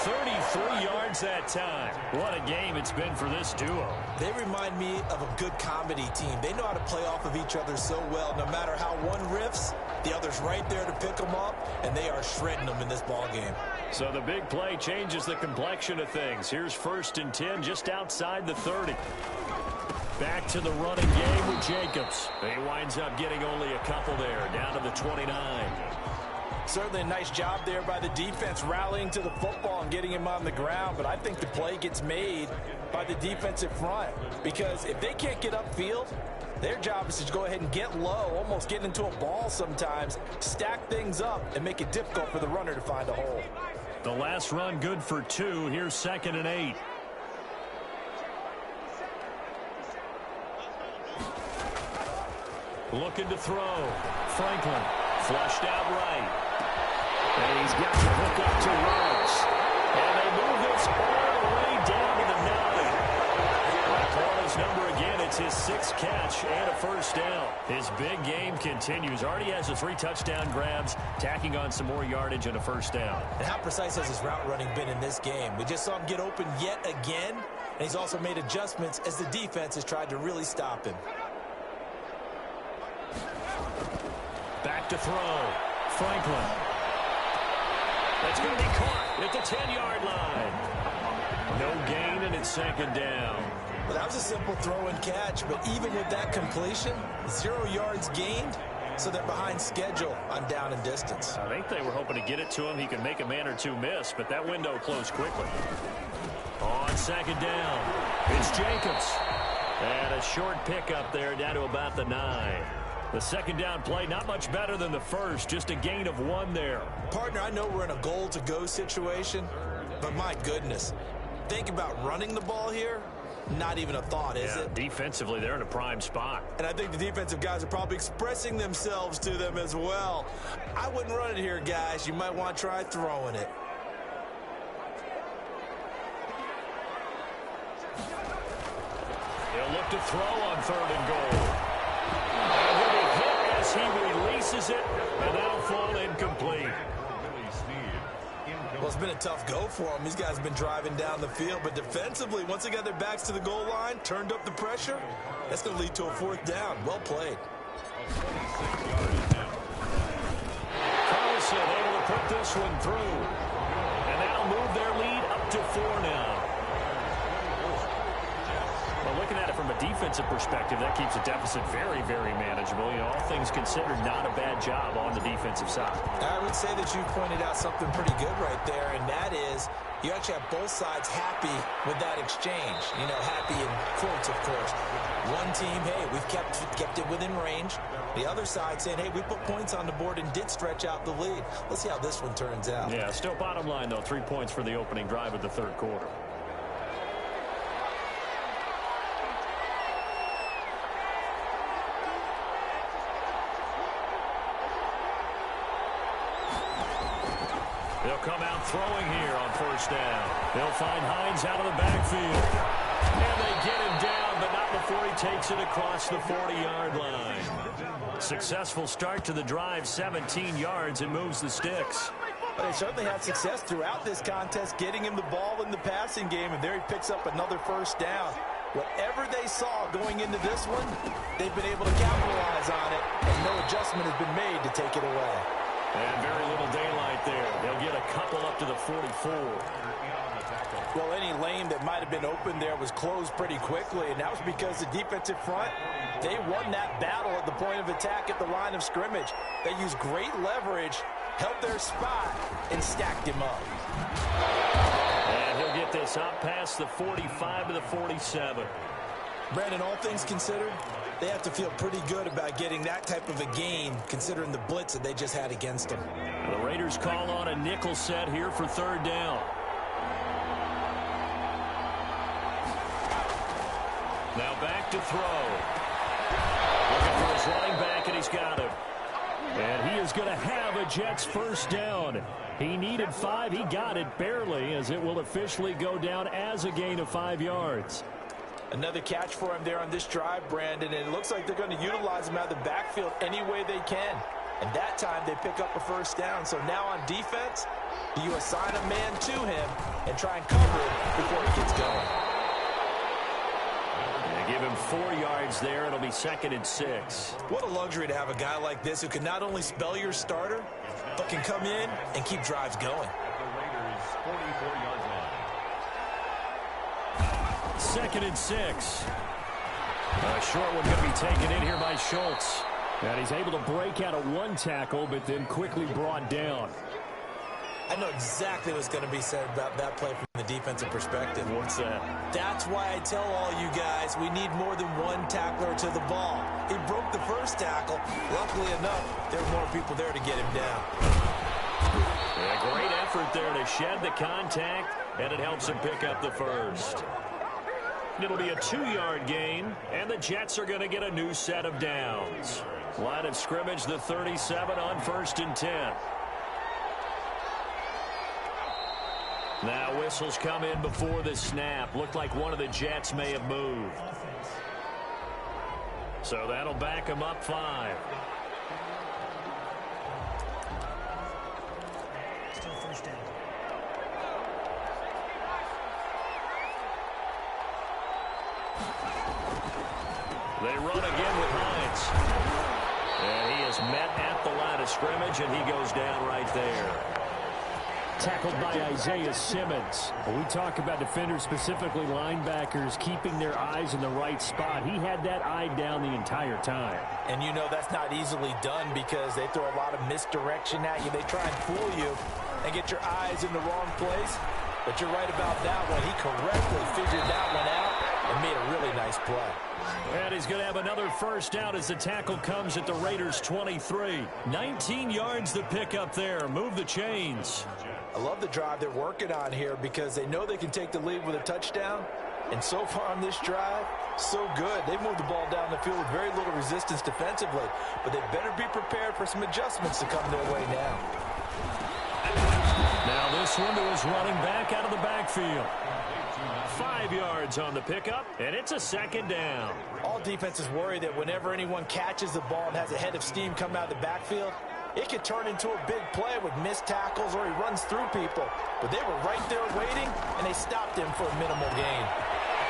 33 yards that time. What a game it's been for this duo. They remind me of a good comedy team. They know how to play off of each other so well. No matter how one riffs, the other's right there to pick them up, and they are shredding them in this ball game. So the big play changes the complexion of things. Here's 1st and 10 just outside the 30. Back to the running game with Jacobs. He winds up getting only a couple there, down to the 29. Certainly a nice job there by the defense rallying to the football and getting him on the ground, but I think the play gets made by the defensive front because if they can't get upfield, their job is to go ahead and get low, almost get into a ball sometimes, stack things up, and make it difficult for the runner to find a hole. The last run good for 2. Here's 2nd and 8. Looking to throw. Franklin flushed out right. And he's got to hook up to Rhodes. And they move this all the way down to the 9. I call his number again. It's his 6th catch and a 1st down. His big game continues. Already has the 3 touchdown grabs, tacking on some more yardage and a 1st down. And how precise has his route running been in this game? We just saw him get open yet again, and he's also made adjustments as the defense has tried to really stop him. Back to throw. Franklin. That's going to be caught at the 10-yard line. No gain, and it's 2nd down. Well, that was a simple throw and catch, but even with that completion, 0 yards gained, so they're behind schedule on down and distance. I think they were hoping to get it to him. He could make a man or two miss, but that window closed quickly. On 2nd down, it's Jacobs. And a short pickup there down to about the 9. The 2nd down play, not much better than the first, just a gain of 1 there. Partner, I know we're in a goal-to-go situation, but my goodness, think about running the ball here. Not even a thought, is it? Defensively, they're in a prime spot. And I think the defensive guys are probably expressing themselves to them as well. I wouldn't run it here, guys. You might want to try throwing it. He'll look to throw on 3rd and goal. And he'll be hit as he releases it, and that'll fall incomplete. Well, it's been a tough go for them. These guys have been driving down the field, but defensively, once they got their backs to the goal line, turned up the pressure, that's going to lead to a 4th down. Well played. Carlson able to put this one through. And that'll move their lead up to 4 now. Well, looking at it from a defensive perspective, that keeps the deficit very, very manageable. You know, all things considered, not a bad job on the defensive side. I would say that you pointed out something pretty good right there, and that is you actually have both sides happy with that exchange. You know, happy in quotes, of course. One team, hey, we've kept it within range. The other side saying, hey, we put points on the board and did stretch out the lead. Let's see how this one turns out. Yeah, still bottom line, though, 3 points for the opening drive of the 3rd quarter. They'll come out throwing here on 1st down. They'll find Hines out of the backfield. And they get him down, but not before he takes it across the 40-yard line. Successful start to the drive, 17 yards, and moves the sticks. But they certainly had success throughout this contest, getting him the ball in the passing game, and there he picks up another 1st down. Whatever they saw going into this one, they've been able to capitalize on it, and no adjustment has been made to take it away. And very little daylight there. They'll get a couple up to the 44. Well, any lane that might have been open there was closed pretty quickly, and that was because the defensive front, they won that battle at the point of attack at the line of scrimmage. They used great leverage, held their spot, and stacked him up. And he'll get this up past the 45 to the 47. Brandon, all things considered, they have to feel pretty good about getting that type of a gain, considering the blitz that they just had against them. The Raiders call on a nickel set here for 3rd down. Now back to throw. Looking for his running back, and he's got him. And he is going to have a Jets 1st down. He needed 5. He got it barely, as it will officially go down as a gain of 5 yards. Another catch for him there on this drive, Brandon, and it looks like they're going to utilize him out of the backfield any way they can. And that time they pick up a first down. So now on defense, you assign a man to him and try and cover him before he gets going. They give him 4 yards there. It'll be 2nd and 6. What a luxury to have a guy like this who can not only spell your starter, but can come in and keep drives going. The Raiders' 44-yard line. 2nd and 6. A short one going to be taken in here by Schultz. And he's able to break out of 1 tackle, but then quickly brought down. I know exactly what's going to be said about that play from the defensive perspective. What's that? That's why I tell all you guys we need more than 1 tackler to the ball. He broke the first tackle. Luckily enough, there were more people there to get him down. A great effort there to shed the contact, and it helps him pick up the first. It'll be a 2-yard gain, and the Jets are going to get a new set of downs. Line of scrimmage, the 37 on 1st and 10. Now whistles come in before the snap. Looked like one of the Jets may have moved. So that'll back him up 5. Still first down. They run again with Hines. And he is met at the line of scrimmage, and he goes down right there. Tackled by Isaiah Simmons. When we talk about defenders, specifically linebackers, keeping their eyes in the right spot, he had that eye down the entire time. And you know that's not easily done because they throw a lot of misdirection at you. They try and fool you and get your eyes in the wrong place. But you're right about that one. He correctly figured that one out and made a really nice play. And he's going to have another first down as the tackle comes at the Raiders' 23. 19 yards to pick up there. Move the chains. I love the drive they're working on here because they know they can take the lead with a touchdown. And so far on this drive, so good. They've moved the ball down the field with very little resistance defensively. But they better be prepared for some adjustments to come their way now. Now this one to his running back out of the backfield. 5 yards on the pickup, and it's a 2nd down. All defenses worry that whenever anyone catches the ball and has a head of steam come out of the backfield, it could turn into a big play with missed tackles or he runs through people. But they were right there waiting, and they stopped him for a minimal gain.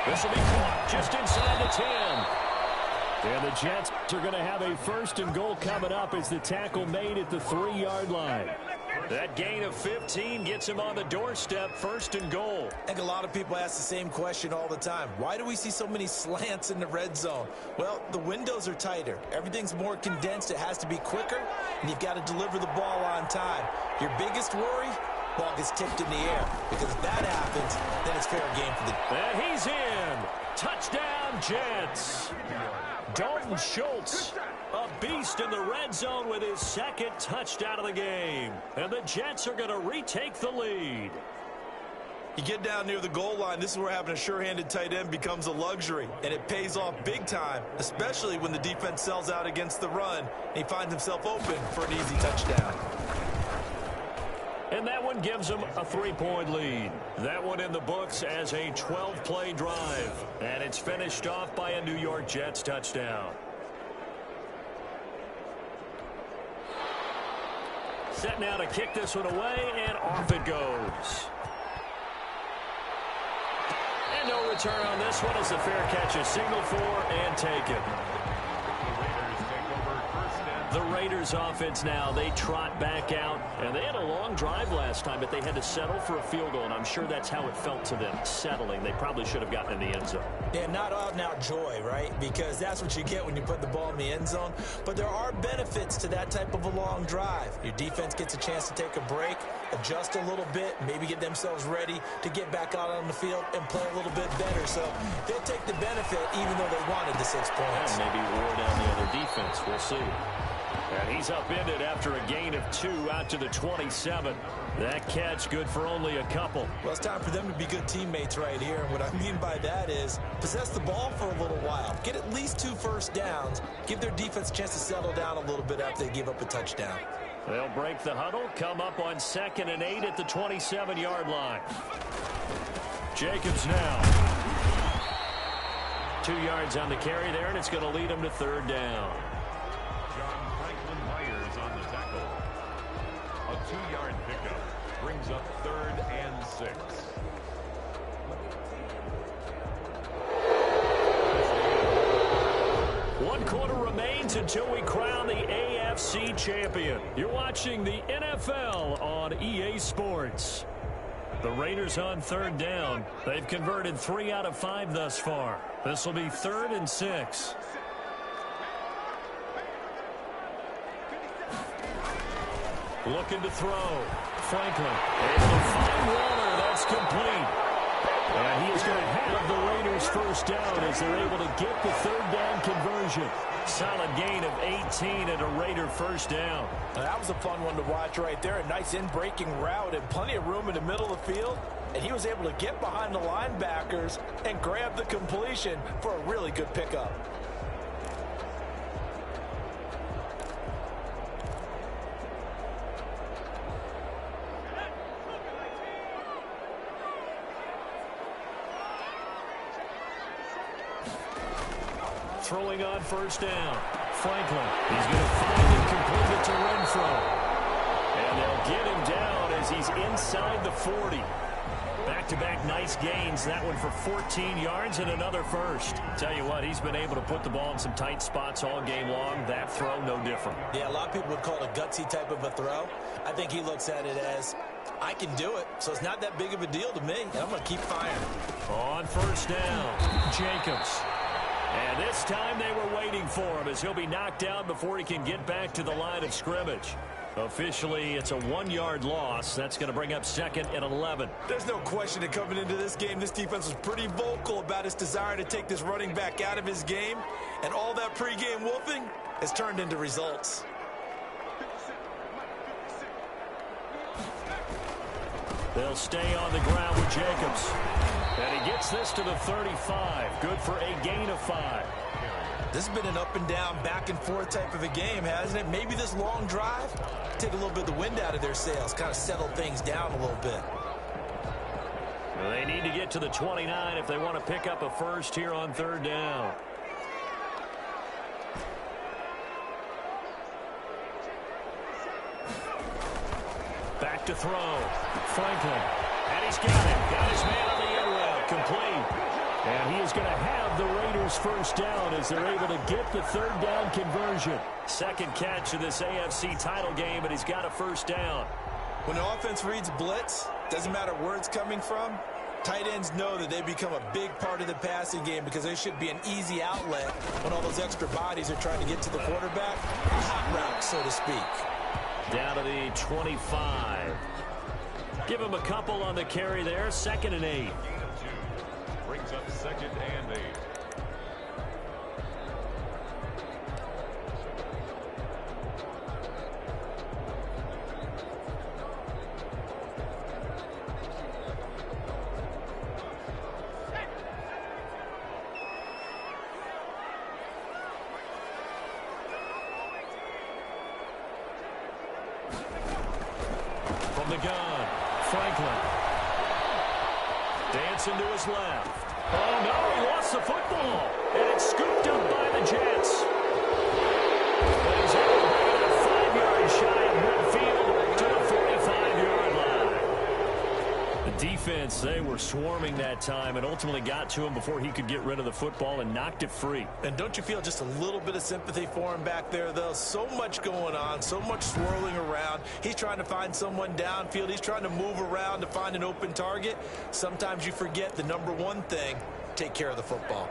This will be caught just inside the 10. And the Jets are going to have a 1st and goal coming up as the tackle made at the 3-yard line. That gain of 15 gets him on the doorstep, 1st and goal. I think a lot of people ask the same question all the time. Why do we see so many slants in the red zone? Well, the windows are tighter. Everything's more condensed. It has to be quicker, and you've got to deliver the ball on time. Your biggest worry? Ball gets tipped in the air. Because if that happens, then it's fair game for the... And he's in. Touchdown, Jets. Dalton Schultz, a beast in the red zone with his 2nd touchdown of the game. And the Jets are going to retake the lead. You get down near the goal line, this is where having a sure-handed tight end becomes a luxury, and it pays off big time, especially when the defense sells out against the run, and he finds himself open for an easy touchdown. And that one gives him a 3-point lead. That one in the books as a 12-play drive. And it's finished off by a New York Jets touchdown. Set now to kick this one away, and off it goes. And no return on this one as the fair catch is signaled for and taken. The Raiders offense now, they trot back out, and they had a long drive last time, but they had to settle for a field goal, and I'm sure that's how it felt to them, settling. They probably should have gotten in the end zone. Yeah, not out-and-out joy, right? Because that's what you get when you put the ball in the end zone. But there are benefits to that type of a long drive. Your defense gets a chance to take a break, adjust a little bit, maybe get themselves ready to get back out on the field and play a little bit better. So they'll take the benefit even though they wanted the 6 points. And maybe wore down the other defense. We'll see. And he's upended after a gain of 2 out to the 27. That catch good for only a couple. Well, it's time for them to be good teammates right here. And what I mean by that is possess the ball for a little while. Get at least 2 first downs. Give their defense a chance to settle down a little bit after they give up a touchdown. They'll break the huddle, come up on 2nd and 8 at the 27-yard line. Jacobs now. 2 yards on the carry there, and it's going to lead him to third down. John Franklin Myers on the tackle. A 2-yard pickup brings up 3rd and 6. One quarter remains until we crown the AFC champion. You're watching the NFL on EA Sports. The Raiders on third down. They've converted 3 out of 5 thus far. This will be 3rd and 6. Looking to throw. Franklin able to find Waller. That's complete. And he is going to have the Raiders first down as they're able to get the third down conversion. Solid gain of 18 and a Raider first down. That was a fun one to watch right there. A nice in-breaking route and plenty of room in the middle of the field. And he was able to get behind the linebackers and grab the completion for a really good pickup. Throwing on first down. Franklin. He's going to find and complete it to Renfro. And they'll get him down as he's inside the 40. Back-to-back nice gains. That one for 14 yards and another first. Tell you what, he's been able to put the ball in some tight spots all game long. That throw, no different. Yeah, a lot of people would call it a gutsy type of a throw. I think he looks at it as, I can do it, so it's not that big of a deal to me, and I'm going to keep firing. On first down, Jacobs. And this time they were waiting for him as he'll be knocked down before he can get back to the line of scrimmage. Officially, it's a 1-yard loss. That's going to bring up 2nd and 11. There's no question that coming into this game, this defense was pretty vocal about its desire to take this running back out of his game. And all that pregame wolfing has turned into results. They'll stay on the ground with Jacobs. And he gets this to the 35. Good for a gain of 5. This has been an up and down, back and forth type of a game, hasn't it? Maybe this long drive, take a little bit of the wind out of their sails, kind of settle things down a little bit. Well, they need to get to the 29 if they want to pick up a first here on third down. Back to throw. Franklin. And he's got it. Got his man on the end route. Complete. And he is going to have the Raiders first down as they're able to get the third down conversion. Second catch of this AFC title game, and he's got a first down. When the offense reads blitz, doesn't matter where it's coming from, tight ends know that they become a big part of the passing game because they should be an easy outlet when all those extra bodies are trying to get to the quarterback. A hot route, so to speak. Down to the 25. Give him a couple on the carry there. 2nd and 8. Brings up 2nd and 8. From the gun, Franklin. Dancing to his left. Oh, no, he lost the football. And it's scooped up by the Jets. But he's able to bring it up 5 yards shy of midfield to the 45-yard line. The defense, they were swarming that time and ultimately got to him before he could get rid of the football and knocked it free. And don't you feel just a little bit of sympathy for him back there, though? So much going on, so much swirling around. He's trying to find someone downfield. He's trying to move around to find an open target. Sometimes you forget the number one thing, take care of the football.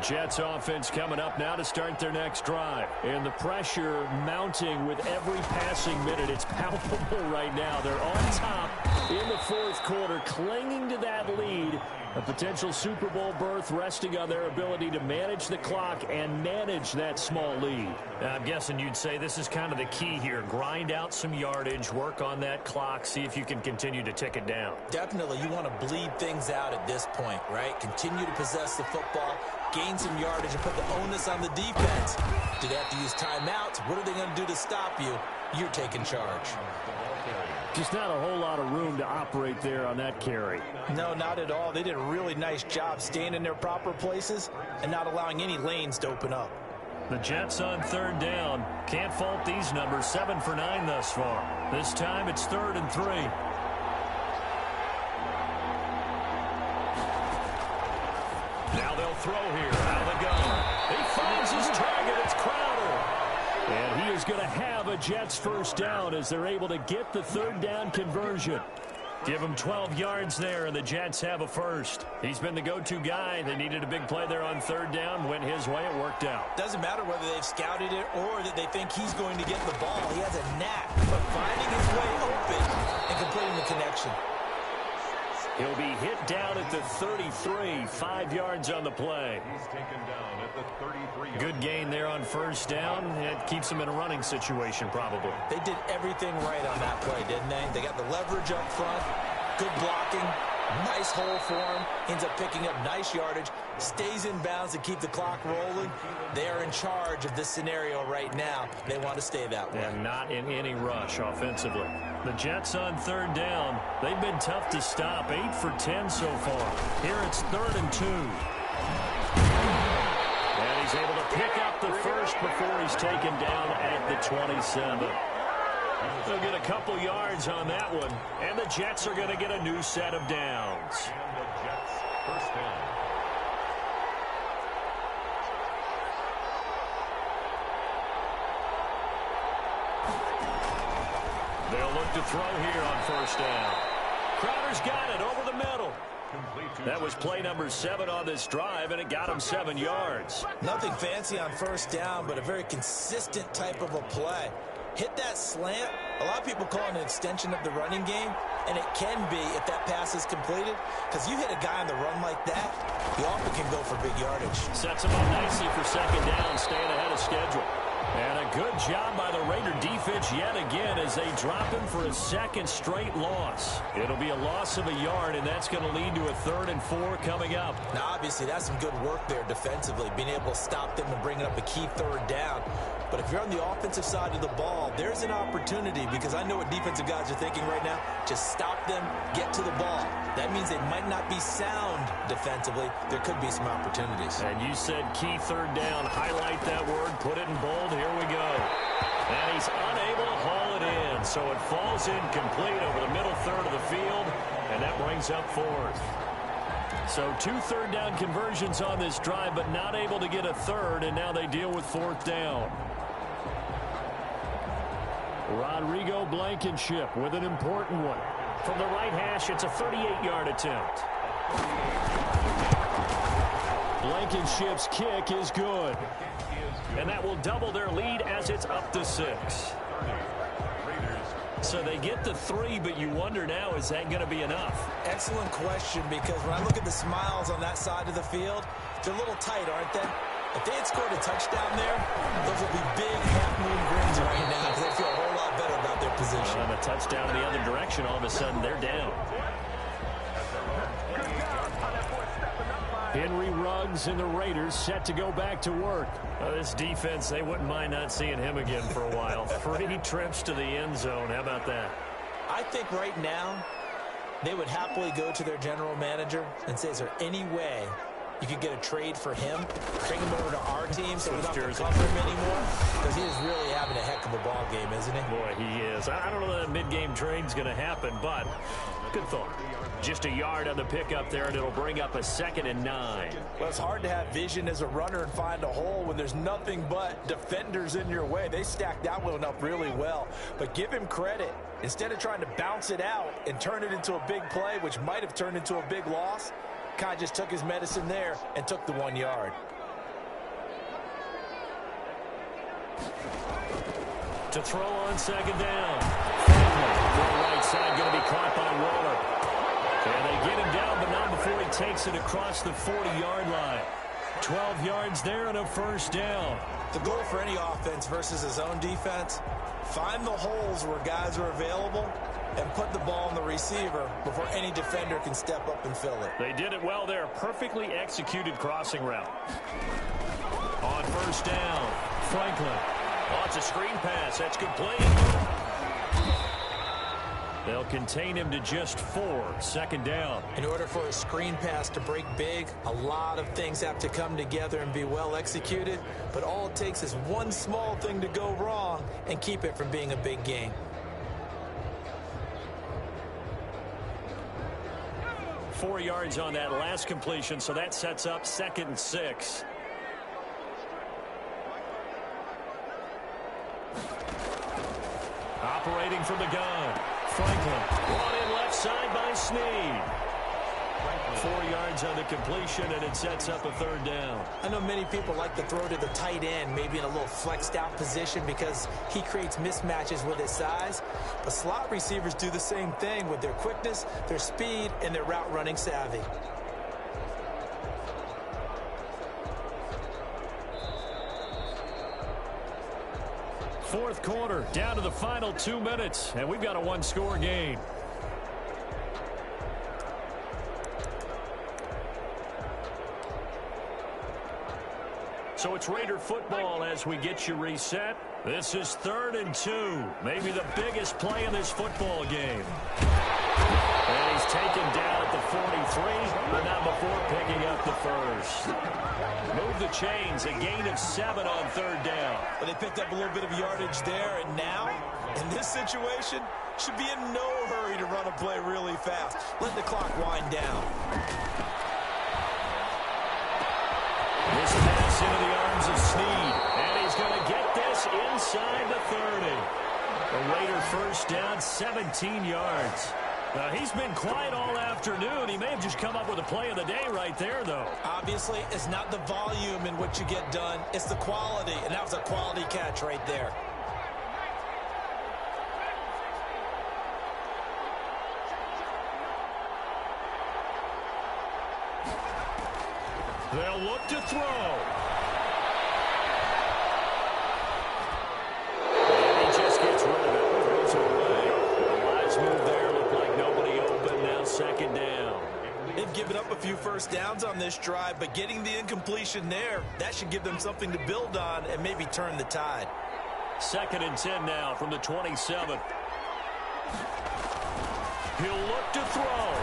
Jets offense coming up now to start their next drive. And the pressure mounting with every passing minute. It's palpable right now. They're on top in the fourth quarter, clinging to that lead. A potential Super Bowl berth resting on their ability to manage the clock and manage that small lead. Now, I'm guessing you'd say this is kind of the key here. Grind out some yardage, work on that clock, see if you can continue to tick it down. Definitely, you want to bleed things out at this point, right? Continue to possess the football, gain some yardage, and put the onus on the defense. Do they have to use timeouts? What are they going to do to stop you? You're taking charge. The ball carrier. Just not a whole lot of room to operate there on that carry. No, not at all. They did a really nice job staying in their proper places and not allowing any lanes to open up. The Jets on third down. Can't fault these numbers. 7 for 9 thus far. This time it's 3rd and 3. Now they'll throw here out of the gun. He finds his target. It's Crowder. And he is going to have a Jets first down as they're able to get the third down conversion. Give him 12 yards there, and the Jets have a first. He's been the go-to guy. They needed a big play there on third down. Went his way. It worked out. Doesn't matter whether they've scouted it or that they think he's going to get the ball. He has a knack for finding his way open and completing the connection. He'll be hit down at the 33, 5 yards on the play. He's taken down at the 33. Good gain there on first down. It keeps him in a running situation probably. They did everything right on that play, didn't they? They got the leverage up front, good blocking, nice hole for him, ends up picking up nice yardage, stays in bounds to keep the clock rolling. They're in charge of this scenario right now. They want to stay that way. And not in any rush offensively. The Jets on third down. They've been tough to stop. 8 for 10 so far. Here it's 3rd and 2. And he's able to pick up the first before he's taken down at the 27. They'll get a couple yards on that one. And the Jets are going to get a new set of downs. And the Jets first down. They'll look to throw here on first down. Crowder's got it over the middle. That was play number 7 on this drive, and it got him 7 yards. Nothing fancy on first down, but a very consistent type of a play. Hit that slant. A lot of people call it an extension of the running game, and it can be if that pass is completed, because you hit a guy on the run like that, he often can go for big yardage. Sets him up nicely for second down, staying ahead of schedule. And a good job by the Raider defense yet again as they drop him for a second straight loss. It'll be a loss of a yard, and that's going to lead to a 3rd and 4 coming up. Now, obviously, that's some good work there defensively, being able to stop them and bringing up a key third down. But if you're on the offensive side of the ball, there's an opportunity, because I know what defensive guys are thinking right now. Just stop them, get to the ball. That means they might not be sound defensively. There could be some opportunities. And you said key third down. Highlight that word, put it in bold. Here we go. And he's unable to haul it in. So it falls incomplete over the middle third of the field, and that brings up 4th. So 2 third down conversions on this drive, but not able to get a third, and now they deal with 4th down. Rodrigo Blankenship with an important one. From the right hash, it's a 38-yard attempt. Blankenship's kick is good. And that will double their lead as it's up to 6. So they get the 3, but you wonder now, is that going to be enough? Excellent question, because when I look at the smiles on that side of the field, they're a little tight, aren't they? If they had scored a touchdown there, those would be big half-moon grins right now, because they feel a whole lot better about their position. And a touchdown in the other direction, all of a sudden they're down. Henry Ruggs and the Raiders set to go back to work. This defense, they wouldn't mind not seeing him again for a while. 3 trips to the end zone. How about that? I think right now they would happily go to their general manager and say, is there any way you could get a trade for him, bring him over to our team so we don't have to cover him anymore? Because he is really having a heck of a ball game, isn't he? Boy, he is. I don't know that a mid-game trade's going to happen, but good thought. Just a yard on the pickup there, and it'll bring up a 2nd and 9. Well, it's hard to have vision as a runner and find a hole when there's nothing but defenders in your way. They stacked that one up really well. But give him credit. Instead of trying to bounce it out and turn it into a big play, which might have turned into a big loss, Kai just took his medicine there and took the 1 yard. To throw on second down. Franklin, the right side, going to be caught by Waller. And they get him down, but not before he takes it across the 40-yard line. 12 yards there and a first down. The goal for any offense versus his own defense, find the holes where guys are available and put the ball on the receiver before any defender can step up and fill it. They did it well there. Perfectly executed crossing route. On first down, Franklin. Oh, it's a screen pass. That's complete. They'll contain him to just 4. Second down. In order for a screen pass to break big, a lot of things have to come together and be well executed. But all it takes is one small thing to go wrong and keep it from being a big game. 4 yards on that last completion, so that sets up 2nd and 6. Operating from the gun. Franklin brought in left side by Snead. 4 yards on the completion, and it sets up a 3rd down. I know many people like to throw to the tight end, maybe in a little flexed out position because he creates mismatches with his size. But slot receivers do the same thing with their quickness, their speed, and their route running savvy. Fourth quarter, down to the final 2 minutes, and we've got a 1-score game. So it's Raider football as we get you reset. This is 3rd and 2, maybe the biggest play in this football game. And he's taken down at the 43, but not before picking up the first. Move the chains, a gain of 7 on 3rd down. But they picked up a little bit of yardage there, and now, in this situation, should be in no hurry to run a play really fast. Let the clock wind down. This pass into the arms of Snead, and he's going to get this inside the 30. The Raider first down, 17 yards. He's been quiet all afternoon. He may have just come up with a play of the day right there, though. Obviously, it's not the volume in what you get done. It's the quality, and that was a quality catch right there. They'll look to throw. And he just gets rid of it. Throws it away. A wise move there. Looked like nobody open. Now 2nd down. They've given up a few first downs on this drive, but getting the incompletion there, that should give them something to build on and maybe turn the tide. 2nd and 10 now from the 27. He'll look to throw.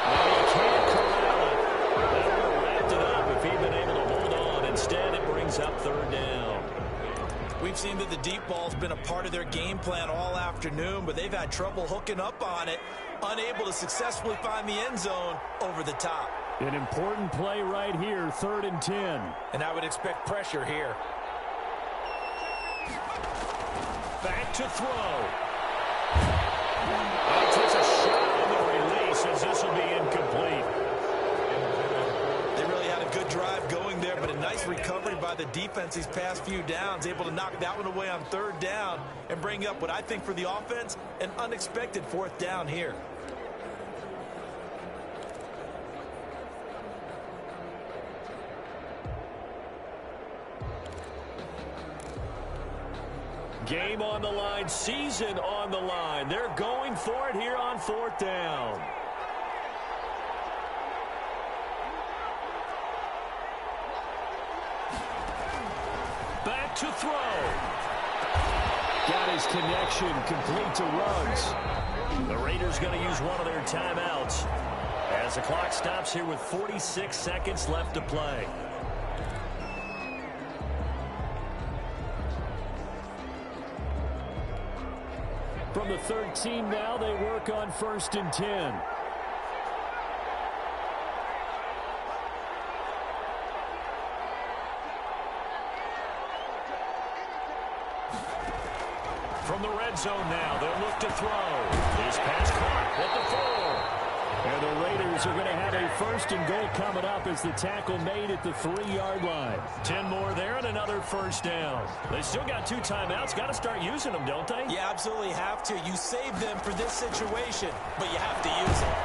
And he can't corral it. That would have wrapped it up if he'd been able to hold on. Instead, it brings up 3rd down. We've seen that the deep ball's been a part of their game plan all afternoon, but they've had trouble hooking up on it, unable to successfully find the end zone over the top. An important play right here, 3rd and 10. And I would expect pressure here. Back to throw. He takes a shot on the release as this will be incomplete. They really had a good drive going there, but a nice recovery by the defense these past few downs, able to knock that one away on 3rd down and bring up what I think for the offense, an unexpected 4th down here. Game on the line, season on the line. They're going for it here on 4th down. Back to throw. Got his connection complete to Ruggs. The Raiders going to use one of their timeouts as the clock stops here with 46 seconds left to play. From the 13 now, they work on 1st and 10. From the red zone now, they'll look to throw. This pass caught at the 4. And the Raiders are going to have a 1st and goal coming up as the tackle made at the 3-yard line. 10 more there and another 1st down. They still got 2 timeouts. Got to start using them, don't they? You absolutely have to. You save them for this situation, but you have to use them.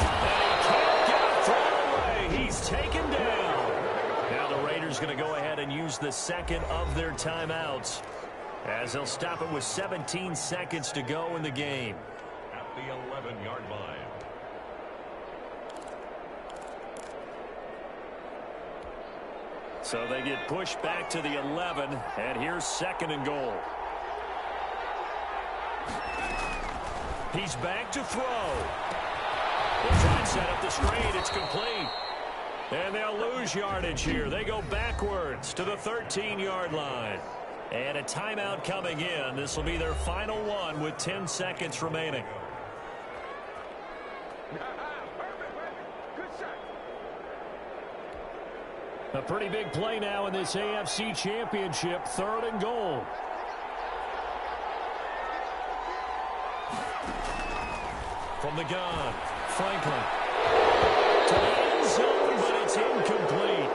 And he can't get it thrown away. He's taken down. Now the Raiders going to go ahead and use the 2nd of their timeouts as they'll stop it with 17 seconds to go in the game. At the 11-yard line. So they get pushed back to the 11, and here's 2nd and goal. He's back to throw. They'll try and set up the screen. It's complete. And they'll lose yardage here. They go backwards to the 13-yard line. And a timeout coming in. This will be their final one with 10 seconds remaining. A pretty big play now in this AFC Championship. 3rd and goal. From the gun, Franklin. To the end zone, but it's incomplete.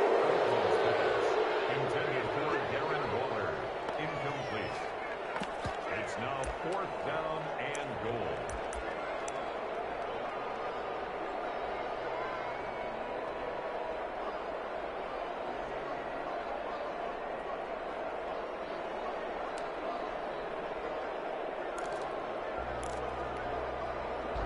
Intended for Darren Waller. Incomplete. It's now 4th down and goal.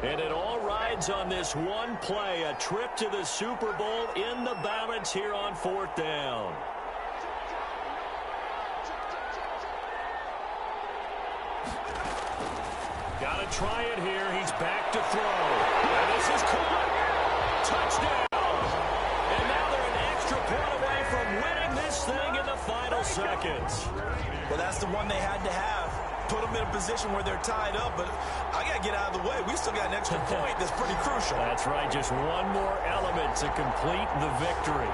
And it all rides on this one play, a trip to the Super Bowl in the balance here on 4th down. Got to try it here. He's back to throw. And this is caught. Touchdown. And now they're an extra point away from winning this thing in the final seconds. Well, that's the one they had to have. Put them in a position where they're tied up, but I got to get out of the way. We still got an extra point that's pretty crucial. That's right, just one more element to complete the victory.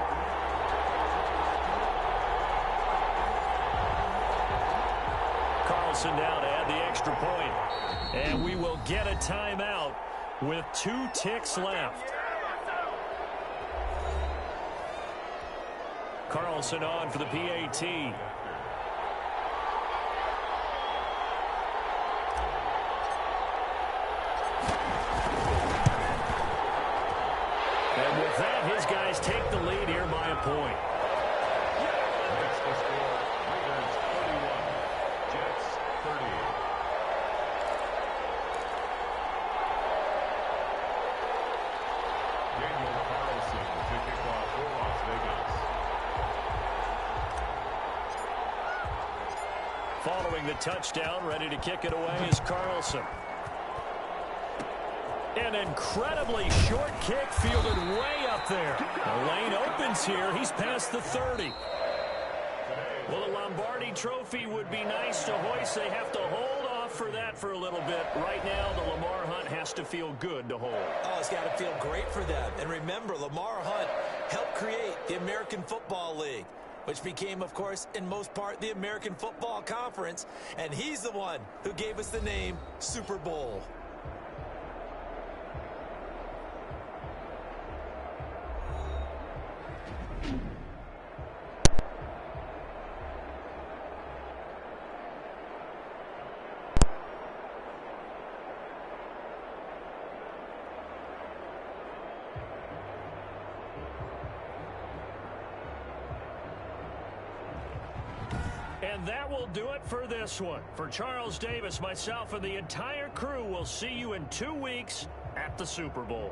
Carlson now to add the extra point. And we will get a timeout with 2 ticks left. Carlson on for the PAT. And with that, his guys take the lead here by a point. That's the score. Raiders 31, Jets 30. Daniel Carlson to kick off for Las Vegas. Following the touchdown, ready to kick it away is Carlson. An incredibly short kick fielded way up there. The lane opens here. He's past the 30. Well, a Lombardi trophy would be nice to hoist. They have to hold off for that for a little bit. Right now, the Lamar Hunt has to feel good to hold. Oh, it's got to feel great for them. And remember, Lamar Hunt helped create the American Football League, which became, of course, in most part, the American Football Conference. And he's the one who gave us the name Super Bowl. And that will do it for this one. For Charles Davis, myself, and the entire crew, will see you in 2 weeks at the Super Bowl.